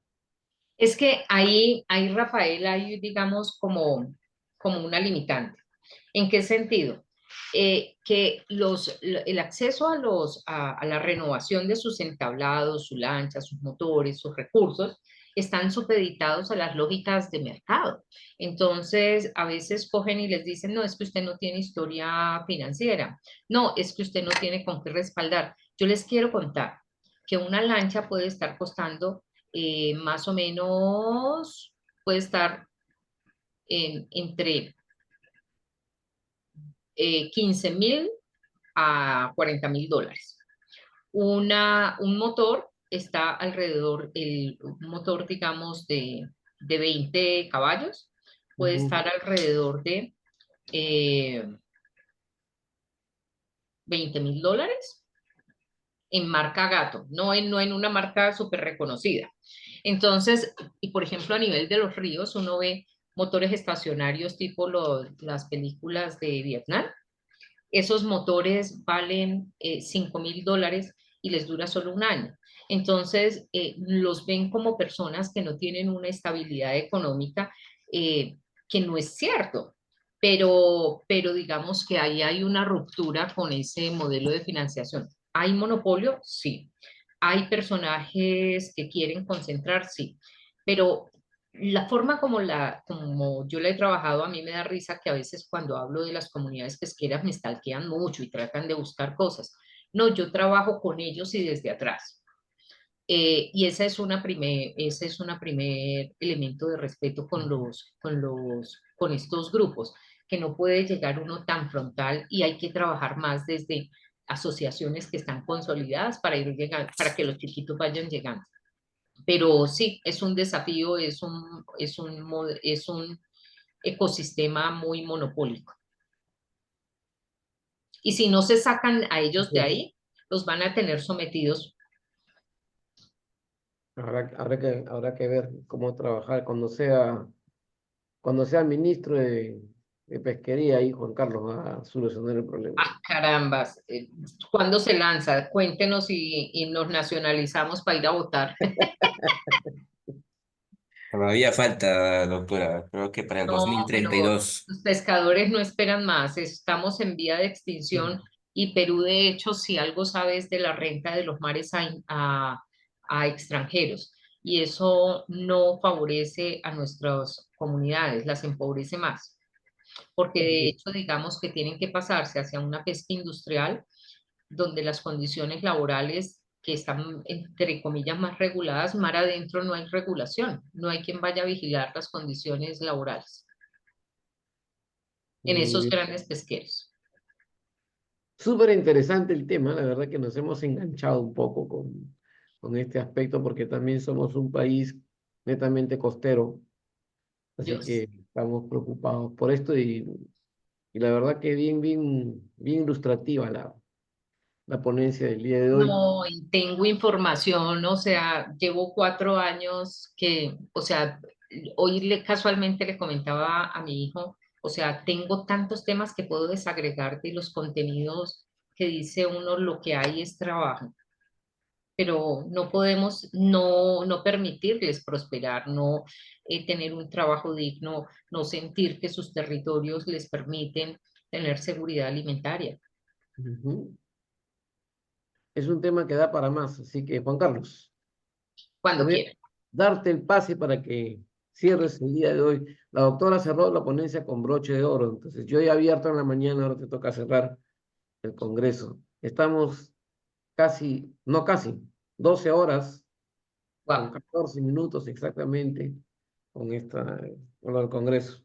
A: Es que ahí, Rafael, hay, digamos, como una limitante. ¿En qué sentido? Que el acceso a la renovación de sus entablados, su lancha, sus motores, sus recursos, están supeditados a las lógicas de mercado. Entonces, a veces cogen y les dicen, no, es que usted no tiene historia financiera, no, es que usted no tiene con qué respaldar. Yo les quiero contar que una lancha puede estar costando más o menos, puede estar entre 15.000 a 40.000 dólares. Un motor está alrededor, un motor, digamos, de 20 caballos, puede
B: Ujú.
A: estar alrededor de 20.000 dólares en marca Gato, no en una marca súper reconocida. Entonces, y por ejemplo, a nivel de los ríos, uno ve motores estacionarios tipo las películas de Vietnam. Esos motores valen 5.000 dólares y les dura solo un año. Entonces, los ven como personas que no tienen una estabilidad económica, que no es cierto, pero digamos que ahí hay una ruptura con ese modelo de financiación. ¿Hay monopolio? Sí. ¿Hay personajes que quieren concentrar? Sí. Pero la forma como yo la he trabajado, a mí me da risa que a veces cuando hablo de las comunidades pesqueras me stalkean mucho y tratan de buscar cosas. No, yo trabajo con ellos y desde atrás. Y ese es una primer elemento de respeto con estos grupos, que no puede llegar uno tan frontal y hay que trabajar más desde asociaciones que están consolidadas para ir llegando, para que los chiquitos vayan llegando. Pero sí, es un desafío, es un ecosistema muy monopólico. Y si no se sacan a ellos de
B: Entonces,
A: ahí, los van a tener sometidos.
B: habrá que ver cómo trabajar cuando sea ministro de Pesquería y Juan Carlos va a solucionar el problema.
A: Ah, carambas, ¿cuándo se lanza? Cuéntenos y nos nacionalizamos para ir a votar.
C: Todavía falta, doctora, creo que para el dos
A: No,
C: mil treinta y
A: pero
C: dos.
A: los pescadores no esperan más. Estamos en vía de extinción y Perú, de hecho, si algo sabe es de la renta de los mares a extranjeros. Y eso no favorece a nuestras comunidades, las empobrece más. Porque de hecho, digamos que tienen que pasarse hacia una pesca industrial donde las condiciones laborales que están, entre comillas, más reguladas, mar adentro no hay regulación, no hay quien vaya a vigilar las condiciones laborales en
B: Muy
A: esos
B: bien.
A: grandes pesqueros.
B: Súper interesante el tema, la verdad que nos hemos enganchado un poco con este aspecto porque también somos un país netamente costero, así que
A: Dios.
B: estamos preocupados por esto y la verdad que bien ilustrativa la ponencia del día de hoy.
A: No, y tengo información, o sea, llevo 4 años que, o sea, hoy casualmente le comentaba a mi hijo, o sea, tengo tantos temas que puedo desagregar de los contenidos que dice uno, lo que hay es trabajo, pero no podemos no permitirles prosperar, no tener un trabajo digno, no sentir que sus territorios les permiten tener seguridad alimentaria.
B: Ujú. Es un tema que da para más, así que Juan Carlos,
A: Cuando
B: voy a
A: quieran.
B: darte el pase para que cierres el día de hoy. La doctora cerró la ponencia con broche de oro, entonces yo he abierto en la mañana, ahora te toca cerrar el Congreso. Estamos casi, no casi, 12 horas con
A: Wow.
B: 14 minutos exactamente con lo del Congreso.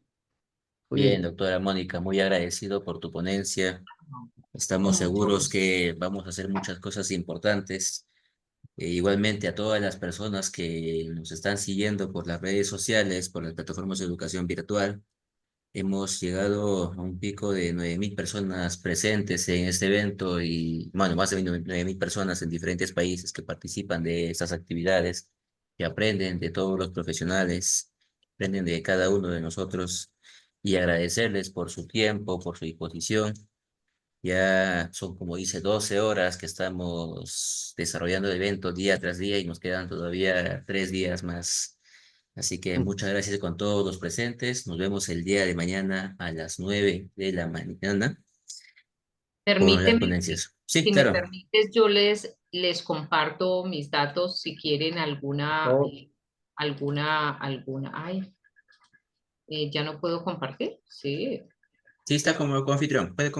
C: Bien,
B: Oye,
C: doctora Mónica, muy agradecido por tu ponencia.
A: Con
C: Estamos
A: mucho
C: seguros
A: gusto.
C: que vamos a hacer muchas cosas importantes. Igualmente a todas las personas que nos están siguiendo por las redes sociales, por las plataformas de educación virtual. Hemos llegado a un pico de 9.000 personas presentes en este evento y, bueno, más de 9.000 personas en diferentes países que participan de estas actividades, que aprenden de todos los profesionales, aprenden de cada uno de nosotros y agradecerles por su tiempo, por su disposición. Ya son, como dice, 12 horas que estamos desarrollando el evento día tras día y nos quedan todavía 3 días más. Así que muchas gracias con todos los presentes. Nos vemos el día de mañana a las 9 de la mañana con las
A: Permíteme,
C: ponencias. Sí,
A: si me
C: claro.
A: permites, yo les comparto mis datos si quieren
B: por
A: ay, ya no puedo compartir. Sí.
C: Sí, está como anfitrión. Puede